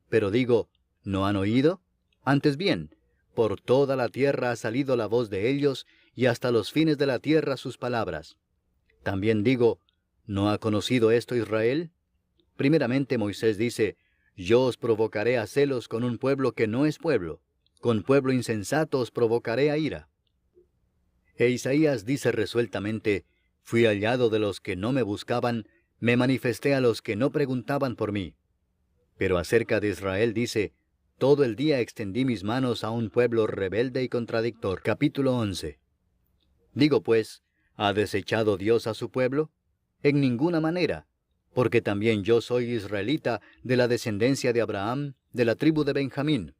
Pero digo, ¿no han oído? Antes bien, por toda la tierra ha salido la voz de ellos, y hasta los fines de la tierra sus palabras. También digo, ¿no ha conocido esto Israel? Primeramente Moisés dice, yo os provocaré a celos con un pueblo que no es pueblo, con pueblo insensato os provocaré a ira. E Isaías dice resueltamente, fui hallado de los que no me buscaban, me manifesté a los que no preguntaban por mí. Pero acerca de Israel dice, todo el día extendí mis manos a un pueblo rebelde y contradictor. Capítulo 11. Digo pues, ¿ha desechado Dios a su pueblo? En ninguna manera, porque también yo soy israelita de la descendencia de Abraham, de la tribu de Benjamín.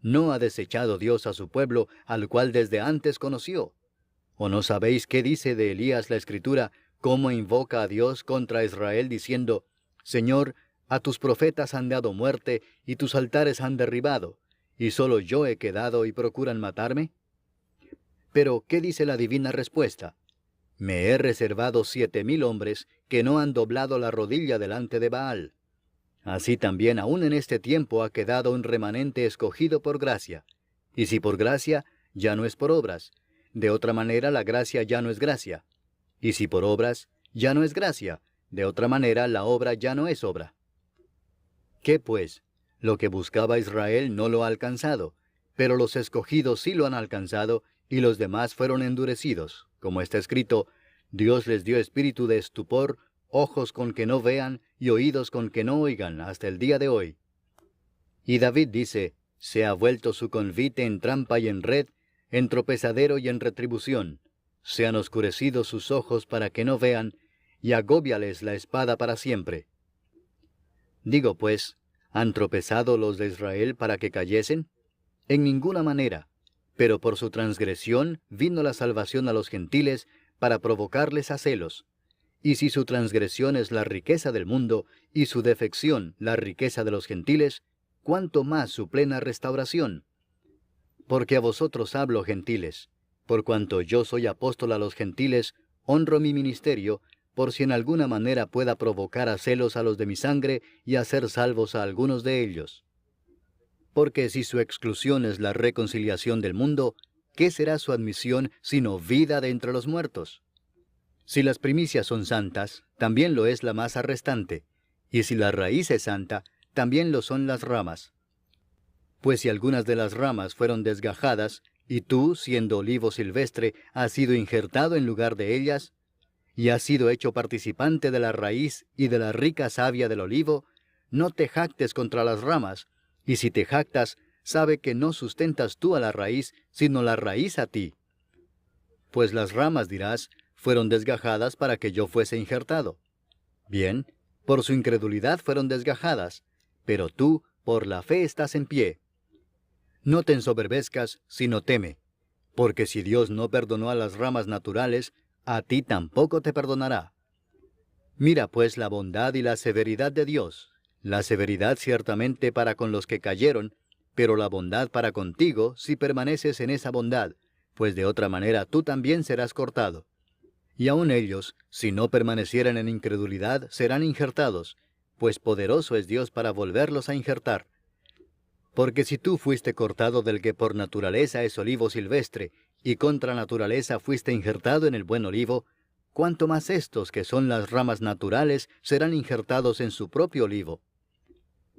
¿No ha desechado Dios a su pueblo, al cual desde antes conoció? ¿O no sabéis qué dice de Elías la Escritura, cómo invoca a Dios contra Israel, diciendo, Señor, a tus profetas han dado muerte, y tus altares han derribado, y solo yo he quedado y procuran matarme? Pero, ¿qué dice la divina respuesta? Me he reservado 7,000 hombres que no han doblado la rodilla delante de Baal. Así también aún en este tiempo ha quedado un remanente escogido por gracia. Y si por gracia, ya no es por obras. De otra manera la gracia ya no es gracia. Y si por obras, ya no es gracia. De otra manera la obra ya no es obra. ¿Qué pues? Lo que buscaba Israel no lo ha alcanzado, pero los escogidos sí lo han alcanzado, y los demás fueron endurecidos. Como está escrito, Dios les dio espíritu de estupor, ojos con que no vean, y oídos con que no oigan, hasta el día de hoy. Y David dice, se ha vuelto su convite en trampa y en red, en tropezadero y en retribución. Se han oscurecido sus ojos para que no vean, y agóbiales la espada para siempre. Digo pues, ¿han tropezado los de Israel para que cayesen? En ninguna manera, pero por su transgresión vino la salvación a los gentiles para provocarles a celos. Y si su transgresión es la riqueza del mundo, y su defección la riqueza de los gentiles, ¿cuánto más su plena restauración? Porque a vosotros hablo, gentiles, por cuanto yo soy apóstol a los gentiles, honro mi ministerio, por si en alguna manera pueda provocar a celos a los de mi sangre y hacer salvos a algunos de ellos. Porque si su exclusión es la reconciliación del mundo, ¿qué será su admisión sino vida de entre los muertos? Si las primicias son santas, también lo es la masa restante, y si la raíz es santa, también lo son las ramas. Pues si algunas de las ramas fueron desgajadas, y tú, siendo olivo silvestre, has sido injertado en lugar de ellas, y has sido hecho participante de la raíz y de la rica savia del olivo, no te jactes contra las ramas, y si te jactas, sabe que no sustentas tú a la raíz, sino la raíz a ti. Pues las ramas, dirás, fueron desgajadas para que yo fuese injertado. Bien, por su incredulidad fueron desgajadas, pero tú, por la fe estás en pie. No te ensoberbezcas, sino teme, porque si Dios no perdonó a las ramas naturales, a ti tampoco te perdonará. Mira pues la bondad y la severidad de Dios, la severidad ciertamente para con los que cayeron, pero la bondad para contigo si permaneces en esa bondad, pues de otra manera tú también serás cortado. Y aun ellos, si no permanecieran en incredulidad, serán injertados, pues poderoso es Dios para volverlos a injertar. Porque si tú fuiste cortado del que por naturaleza es olivo silvestre, y contra naturaleza fuiste injertado en el buen olivo, cuánto más estos que son las ramas naturales serán injertados en su propio olivo.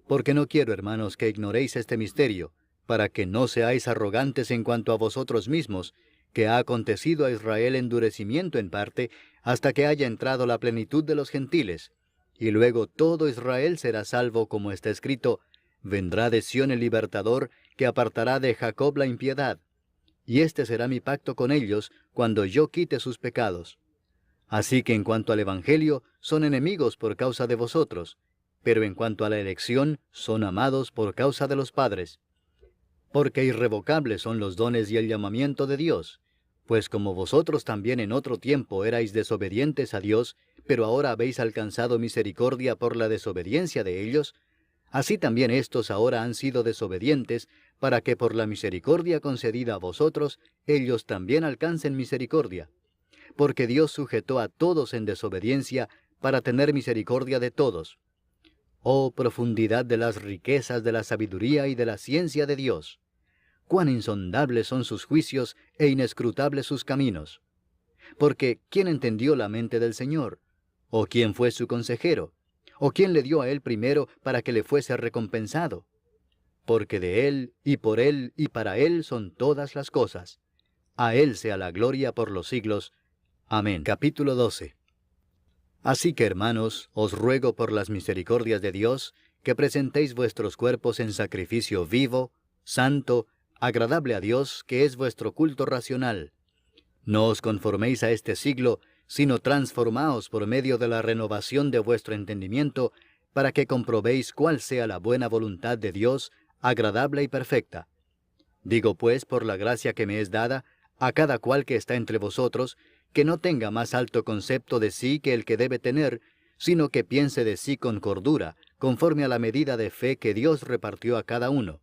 Porque no quiero, hermanos, que ignoréis este misterio, para que no seáis arrogantes en cuanto a vosotros mismos, que ha acontecido a Israel endurecimiento en parte, hasta que haya entrado la plenitud de los gentiles, y luego todo Israel será salvo, como está escrito, Vendrá de Sión el libertador, que apartará de Jacob la impiedad. Y este será mi pacto con ellos, cuando yo quite sus pecados. Así que en cuanto al Evangelio, son enemigos por causa de vosotros, pero en cuanto a la elección, son amados por causa de los padres. Porque irrevocables son los dones y el llamamiento de Dios. Pues como vosotros también en otro tiempo erais desobedientes a Dios, pero ahora habéis alcanzado misericordia por la desobediencia de ellos, así también éstos ahora han sido desobedientes, para que por la misericordia concedida a vosotros, ellos también alcancen misericordia. Porque Dios sujetó a todos en desobediencia, para tener misericordia de todos. Oh profundidad de las riquezas de la sabiduría y de la ciencia de Dios. Cuán insondables son sus juicios e inescrutables sus caminos. Porque ¿quién entendió la mente del Señor? ¿O quién fue su consejero? ¿O quién le dio a él primero para que le fuese recompensado? Porque de él, y para él son todas las cosas. A él sea la gloria por los siglos. Amén. Capítulo 12. Así que, hermanos, os ruego por las misericordias de Dios, que presentéis vuestros cuerpos en sacrificio vivo, santo, agradable a Dios, que es vuestro culto racional. No os conforméis a este siglo, sino transformaos por medio de la renovación de vuestro entendimiento, para que comprobéis cuál sea la buena voluntad de Dios, agradable y perfecta. Digo pues, por la gracia que me es dada, a cada cual que está entre vosotros, que no tenga más alto concepto de sí que el que debe tener, sino que piense de sí con cordura, conforme a la medida de fe que Dios repartió a cada uno.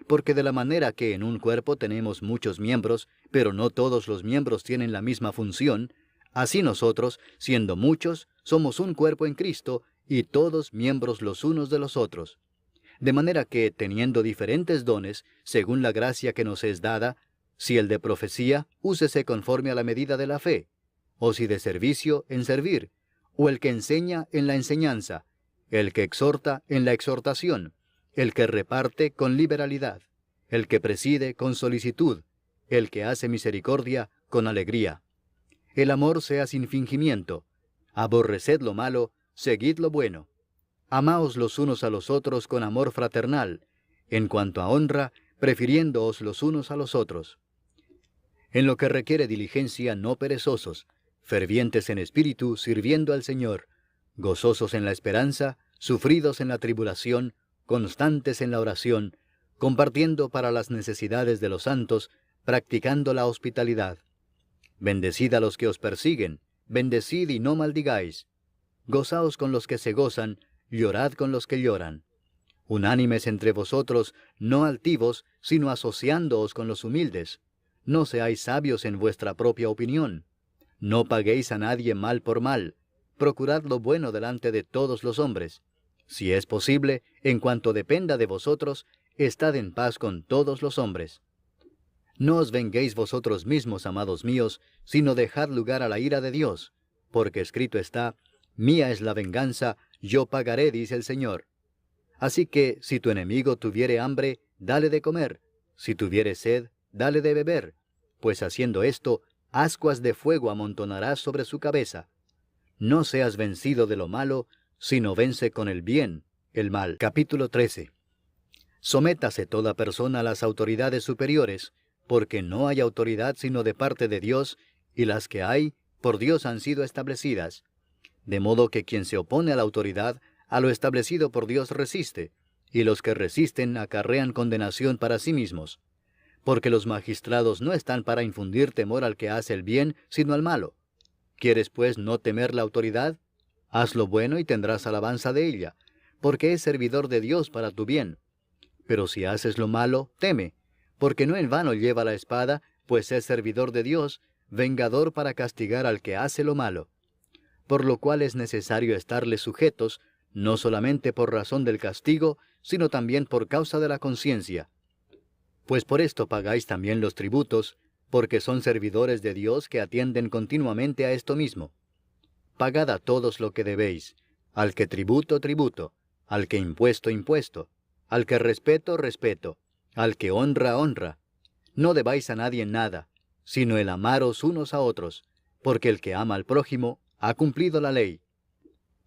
Porque de la manera que en un cuerpo tenemos muchos miembros, pero no todos los miembros tienen la misma función, así nosotros, siendo muchos, somos un cuerpo en Cristo, y todos miembros los unos de los otros. De manera que, teniendo diferentes dones, según la gracia que nos es dada, si el de profecía, úsese conforme a la medida de la fe, o si de servicio, en servir, o el que enseña, en la enseñanza, el que exhorta, en la exhortación, el que reparte, con liberalidad, el que preside, con solicitud, el que hace misericordia, con alegría. El amor sea sin fingimiento. Aborreced lo malo, seguid lo bueno. Amaos los unos a los otros con amor fraternal, en cuanto a honra, prefiriéndoos los unos a los otros. En lo que requiere diligencia, no perezosos, fervientes en espíritu, sirviendo al Señor, gozosos en la esperanza, sufridos en la tribulación, constantes en la oración, compartiendo para las necesidades de los santos, practicando la hospitalidad. Bendecid a los que os persiguen, bendecid y no maldigáis. Gozaos con los que se gozan, llorad con los que lloran. Unánimes entre vosotros, no altivos, sino asociándoos con los humildes. No seáis sabios en vuestra propia opinión. No paguéis a nadie mal por mal. Procurad lo bueno delante de todos los hombres. Si es posible, en cuanto dependa de vosotros, estad en paz con todos los hombres. No os venguéis vosotros mismos, amados míos, sino dejad lugar a la ira de Dios, porque escrito está: mía es la venganza, yo pagaré, dice el Señor. Así que, si tu enemigo tuviere hambre, dale de comer; si tuviere sed, dale de beber, pues haciendo esto, ascuas de fuego amontonarás sobre su cabeza. No seas vencido de lo malo, sino vence con el bien el mal. Capítulo 13. Sométase toda persona a las autoridades superiores, porque no hay autoridad sino de parte de Dios, y las que hay, por Dios han sido establecidas. De modo que quien se opone a la autoridad, a lo establecido por Dios resiste, y los que resisten acarrean condenación para sí mismos. Porque los magistrados no están para infundir temor al que hace el bien, sino al malo. ¿Quieres pues no temer la autoridad? Haz lo bueno y tendrás alabanza de ella, porque es servidor de Dios para tu bien. Pero si haces lo malo, teme, porque no en vano lleva la espada, pues es servidor de Dios, vengador para castigar al que hace lo malo. Por lo cual es necesario estarles sujetos, no solamente por razón del castigo, sino también por causa de la conciencia. Pues por esto pagáis también los tributos, porque son servidores de Dios que atienden continuamente a esto mismo. Pagad a todos lo que debéis, al que tributo, tributo, al que impuesto, impuesto, al que respeto, respeto, al que honra, honra. No debáis a nadie nada, sino el amaros unos a otros, porque el que ama al prójimo ha cumplido la ley.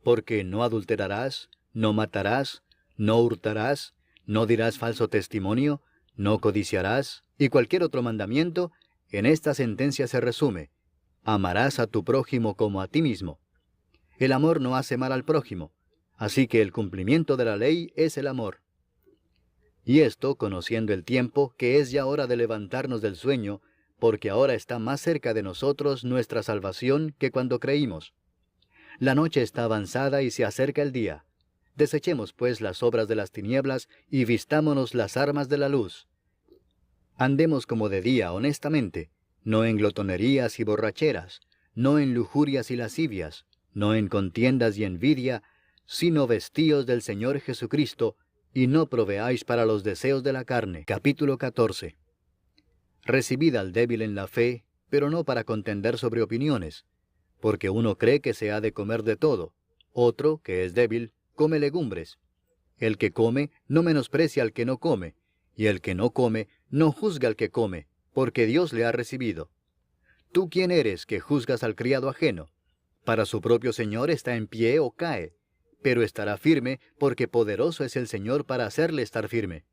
Porque no adulterarás, no matarás, no hurtarás, no dirás falso testimonio, no codiciarás, y cualquier otro mandamiento, en esta sentencia se resume: amarás a tu prójimo como a ti mismo. El amor no hace mal al prójimo, así que el cumplimiento de la ley es el amor. Y esto, conociendo el tiempo, que es ya hora de levantarnos del sueño, porque ahora está más cerca de nosotros nuestra salvación que cuando creímos. La noche está avanzada y se acerca el día. Desechemos pues las obras de las tinieblas y vistámonos las armas de la luz. Andemos como de día honestamente, no en glotonerías y borracheras, no en lujurias y lascivias, no en contiendas y envidia, sino vestíos del Señor Jesucristo, y no proveáis para los deseos de la carne. Capítulo 14. Recibid al débil en la fe, pero no para contender sobre opiniones, porque uno cree que se ha de comer de todo, otro, que es débil, come legumbres. El que come no menosprecia al que no come, y el que no come no juzga al que come, porque Dios le ha recibido. ¿Tú quién eres que juzgas al criado ajeno? Para su propio Señor está en pie o cae, pero estará firme, porque poderoso es el Señor para hacerle estar firme.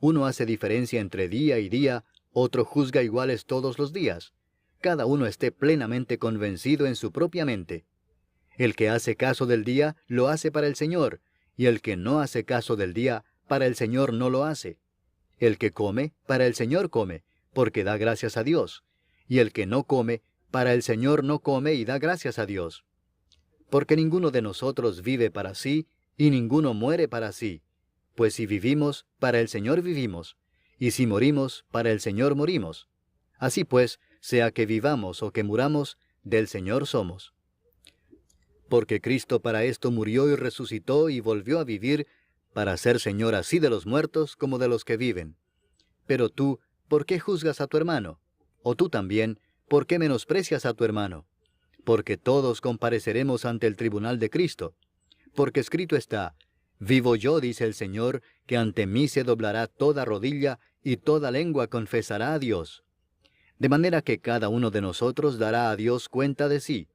Uno hace diferencia entre día y día, otro juzga iguales todos los días. Cada uno esté plenamente convencido en su propia mente. El que hace caso del día, lo hace para el Señor, y el que no hace caso del día, para el Señor no lo hace. El que come, para el Señor come, porque da gracias a Dios, y el que no come, para el Señor no come y da gracias a Dios. Porque ninguno de nosotros vive para sí, y ninguno muere para sí. Pues si vivimos, para el Señor vivimos, y si morimos, para el Señor morimos. Así pues, sea que vivamos o que muramos, del Señor somos. Porque Cristo para esto murió y resucitó y volvió a vivir, para ser Señor así de los muertos como de los que viven. Pero tú, ¿por qué juzgas a tu hermano? O tú también, ¿por qué menosprecias a tu hermano? Porque todos compareceremos ante el tribunal de Cristo. Porque escrito está: vivo yo, dice el Señor, que ante mí se doblará toda rodilla y toda lengua confesará a Dios. De manera que cada uno de nosotros dará a Dios cuenta de sí.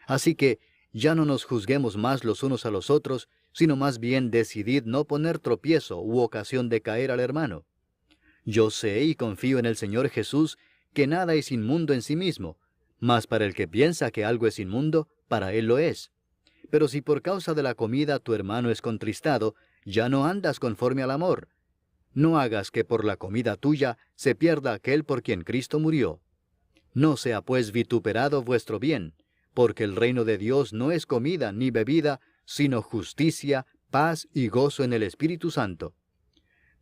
Así que ya no nos juzguemos más los unos a los otros, sino más bien decidid no poner tropiezo u ocasión de caer al hermano. Yo sé y confío en el Señor Jesús que nada es inmundo en sí mismo, mas para el que piensa que algo es inmundo, para él lo es. Pero si por causa de la comida tu hermano es contristado, ya no andas conforme al amor. No hagas que por la comida tuya se pierda aquel por quien Cristo murió. No sea pues vituperado vuestro bien, porque el reino de Dios no es comida ni bebida, sino justicia, paz y gozo en el Espíritu Santo.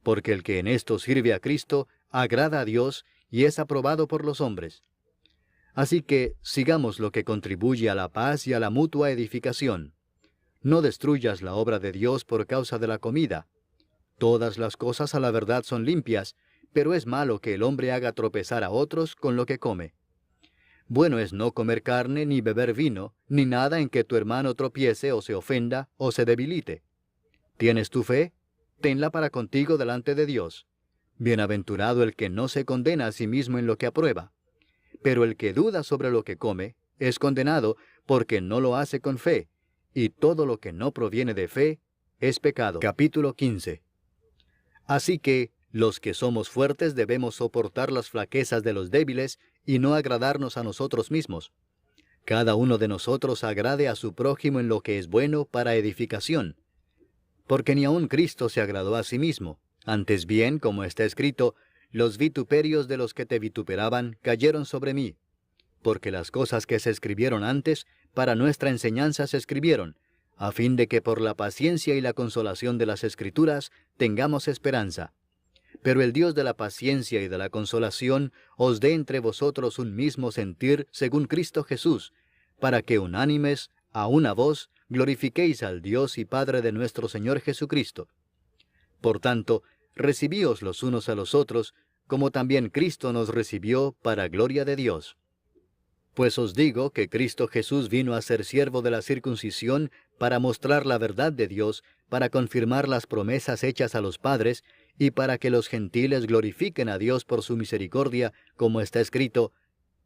Porque el que en esto sirve a Cristo, agrada a Dios y es aprobado por los hombres. Así que sigamos lo que contribuye a la paz y a la mutua edificación. No destruyas la obra de Dios por causa de la comida. Todas las cosas a la verdad son limpias, pero es malo que el hombre haga tropezar a otros con lo que come. Bueno es no comer carne ni beber vino, ni nada en que tu hermano tropiece o se ofenda o se debilite. ¿Tienes tu fe? Tenla para contigo delante de Dios. Bienaventurado el que no se condena a sí mismo en lo que aprueba. Pero el que duda sobre lo que come, es condenado porque no lo hace con fe, y todo lo que no proviene de fe es pecado. Capítulo 15. Así que, los que somos fuertes debemos soportar las flaquezas de los débiles y no agradarnos a nosotros mismos. Cada uno de nosotros agrade a su prójimo en lo que es bueno para edificación. Porque ni aun Cristo se agradó a sí mismo. Antes bien, como está escrito, los vituperios de los que te vituperaban cayeron sobre mí. Porque las cosas que se escribieron antes, para nuestra enseñanza se escribieron, a fin de que por la paciencia y la consolación de las Escrituras tengamos esperanza. Pero el Dios de la paciencia y de la consolación os dé entre vosotros un mismo sentir según Cristo Jesús, para que unánimes, a una voz, glorifiquéis al Dios y Padre de nuestro Señor Jesucristo. Por tanto, recibíos los unos a los otros, como también Cristo nos recibió para gloria de Dios. Pues os digo que Cristo Jesús vino a ser siervo de la circuncisión para mostrar la verdad de Dios, para confirmar las promesas hechas a los padres, y para que los gentiles glorifiquen a Dios por su misericordia, como está escrito: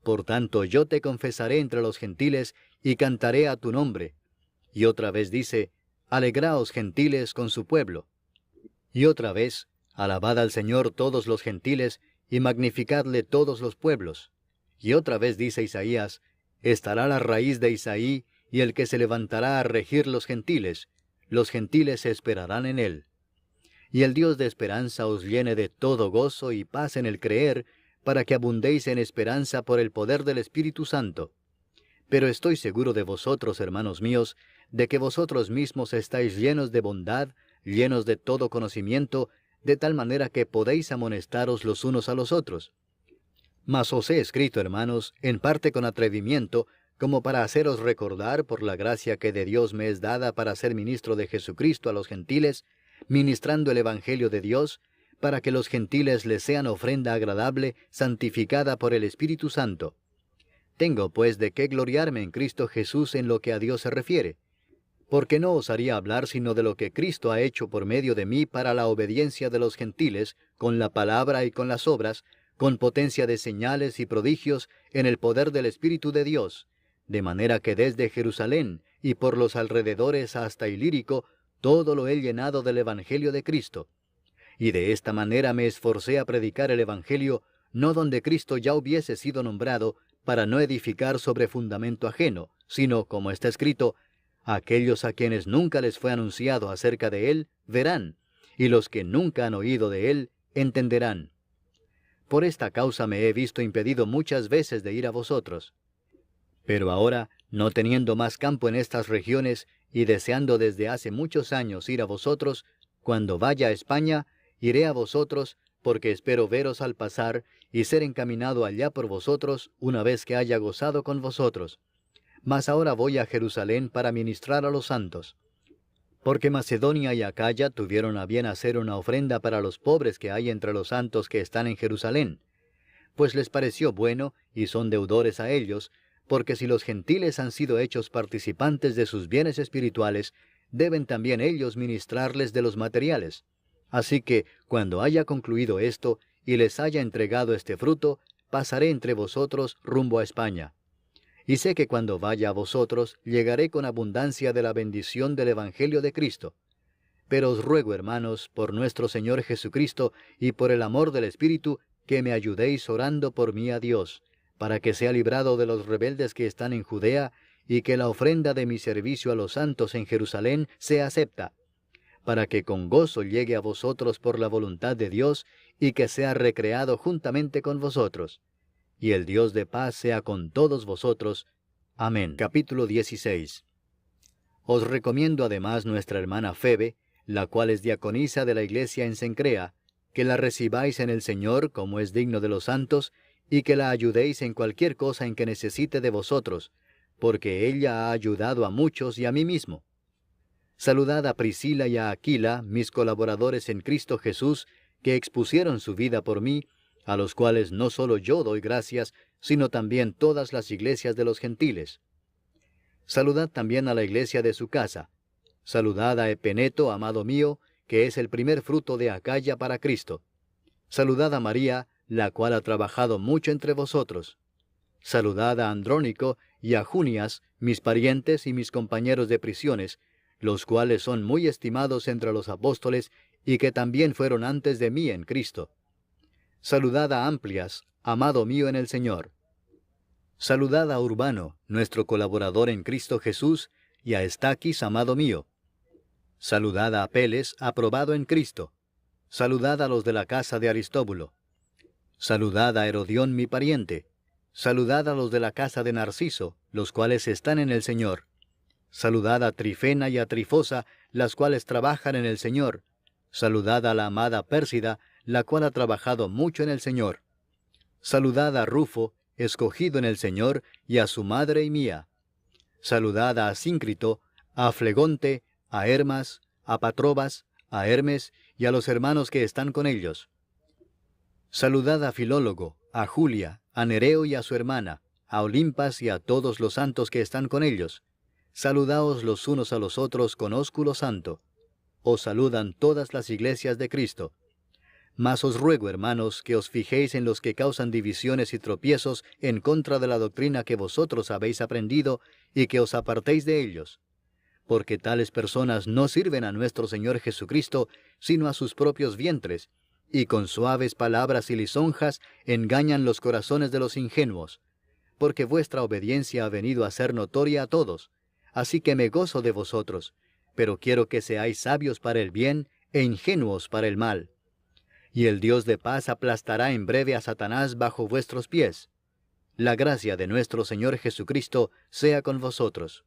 por tanto yo te confesaré entre los gentiles, y cantaré a tu nombre. Y otra vez dice: alegraos gentiles con su pueblo. Y otra vez, alabad al Señor todos los gentiles, y magnificadle todos los pueblos. Y otra vez dice Isaías, estará la raíz de Isaí, y el que se levantará a regir los gentiles esperarán en él. Y el Dios de esperanza os llene de todo gozo y paz en el creer, para que abundéis en esperanza por el poder del Espíritu Santo. Pero estoy seguro de vosotros, hermanos míos, de que vosotros mismos estáis llenos de bondad, llenos de todo conocimiento, de tal manera que podéis amonestaros los unos a los otros. Mas os he escrito, hermanos, en parte con atrevimiento, como para haceros recordar por la gracia que de Dios me es dada para ser ministro de Jesucristo a los gentiles, ministrando el Evangelio de Dios, para que los gentiles les sean ofrenda agradable, santificada por el Espíritu Santo. Tengo pues de qué gloriarme en Cristo Jesús en lo que a Dios se refiere, porque no osaría hablar sino de lo que Cristo ha hecho por medio de mí para la obediencia de los gentiles, con la palabra y con las obras, con potencia de señales y prodigios, en el poder del Espíritu de Dios, de manera que desde Jerusalén y por los alrededores hasta Ilírico, todo lo he llenado del Evangelio de Cristo. Y de esta manera me esforcé a predicar el Evangelio, no donde Cristo ya hubiese sido nombrado, para no edificar sobre fundamento ajeno, sino, como está escrito, aquellos a quienes nunca les fue anunciado acerca de él, verán, y los que nunca han oído de él, entenderán. Por esta causa me he visto impedido muchas veces de ir a vosotros. Pero ahora, no teniendo más campo en estas regiones, y deseando desde hace muchos años ir a vosotros, cuando vaya a España, iré a vosotros, porque espero veros al pasar, y ser encaminado allá por vosotros, una vez que haya gozado con vosotros. Mas ahora voy a Jerusalén para ministrar a los santos. Porque Macedonia y Acaya tuvieron a bien hacer una ofrenda para los pobres que hay entre los santos que están en Jerusalén. Pues les pareció bueno, y son deudores a ellos, porque si los gentiles han sido hechos participantes de sus bienes espirituales, deben también ellos ministrarles de los materiales. Así que, cuando haya concluido esto, y les haya entregado este fruto, pasaré entre vosotros rumbo a España. Y sé que cuando vaya a vosotros, llegaré con abundancia de la bendición del Evangelio de Cristo. Pero os ruego, hermanos, por nuestro Señor Jesucristo, y por el amor del Espíritu, que me ayudéis orando por mí a Dios, para que sea librado de los rebeldes que están en Judea, y que la ofrenda de mi servicio a los santos en Jerusalén sea acepta, para que con gozo llegue a vosotros por la voluntad de Dios, y que sea recreado juntamente con vosotros. Y el Dios de paz sea con todos vosotros. Amén. Capítulo 16. Os recomiendo además nuestra hermana Febe, la cual es diaconisa de la iglesia en Cencrea, que la recibáis en el Señor como es digno de los santos, y que la ayudéis en cualquier cosa en que necesite de vosotros, porque ella ha ayudado a muchos y a mí mismo. Saludad a Priscila y a Aquila, mis colaboradores en Cristo Jesús, que expusieron su vida por mí, a los cuales no solo yo doy gracias, sino también todas las iglesias de los gentiles. Saludad también a la iglesia de su casa. Saludad a Epeneto, amado mío, que es el primer fruto de Acaya para Cristo. Saludad a María, la cual ha trabajado mucho entre vosotros. Saludad a Andrónico y a Junias, mis parientes y mis compañeros de prisiones, los cuales son muy estimados entre los apóstoles, y que también fueron antes de mí en Cristo. Saludad a Amplias, amado mío en el Señor. Saludad a Urbano, nuestro colaborador en Cristo Jesús, y a Estaquis, amado mío. Saludad a Apeles, aprobado en Cristo. Saludad a los de la casa de Aristóbulo. Saludad a Herodión, mi pariente. Saludad a los de la casa de Narciso, los cuales están en el Señor. Saludad a Trifena y a Trifosa, las cuales trabajan en el Señor. Saludad a la amada Pérsida, la cual ha trabajado mucho en el Señor. Saludad a Rufo, escogido en el Señor, y a su madre y mía. Saludad a Asíncrito, a Flegonte, a Hermas, a Patrobas, a Hermes, y a los hermanos que están con ellos. Saludad a Filólogo, a Julia, a Nereo y a su hermana, a Olimpas y a todos los santos que están con ellos. Saludaos los unos a los otros con ósculo santo. Os saludan todas las iglesias de Cristo. Mas os ruego, hermanos, que os fijéis en los que causan divisiones y tropiezos en contra de la doctrina que vosotros habéis aprendido, y que os apartéis de ellos. porque tales personas no sirven a nuestro Señor Jesucristo, sino a sus propios vientres, y con suaves palabras y lisonjas engañan los corazones de los ingenuos. Porque vuestra obediencia ha venido a ser notoria a todos, así que me gozo de vosotros, pero quiero que seáis sabios para el bien e ingenuos para el mal. Y el Dios de paz aplastará en breve a Satanás bajo vuestros pies. La gracia de nuestro Señor Jesucristo sea con vosotros.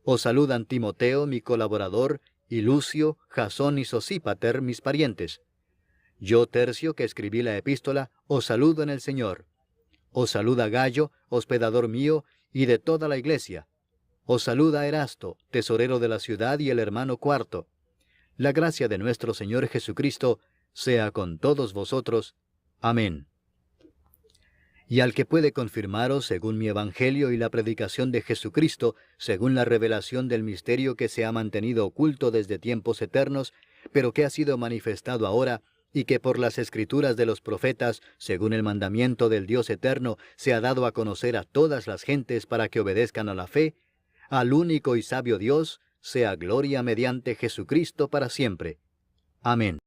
Os saludan Timoteo, mi colaborador, y Lucio, Jasón y Sosípater, mis parientes. Yo, Tercio, que escribí la epístola, os saludo en el Señor. Os saluda Gayo, hospedador mío, y de toda la iglesia. Os saluda Erasto, tesorero de la ciudad, y el hermano Cuarto. La gracia de nuestro Señor Jesucristo sea con todos vosotros. Amén. Y al que puede confirmaros según mi evangelio y la predicación de Jesucristo, según la revelación del misterio que se ha mantenido oculto desde tiempos eternos, pero que ha sido manifestado ahora, y que por las escrituras de los profetas, según el mandamiento del Dios eterno, se ha dado a conocer a todas las gentes para que obedezcan a la fe, al único y sabio Dios, sea gloria mediante Jesucristo para siempre. Amén.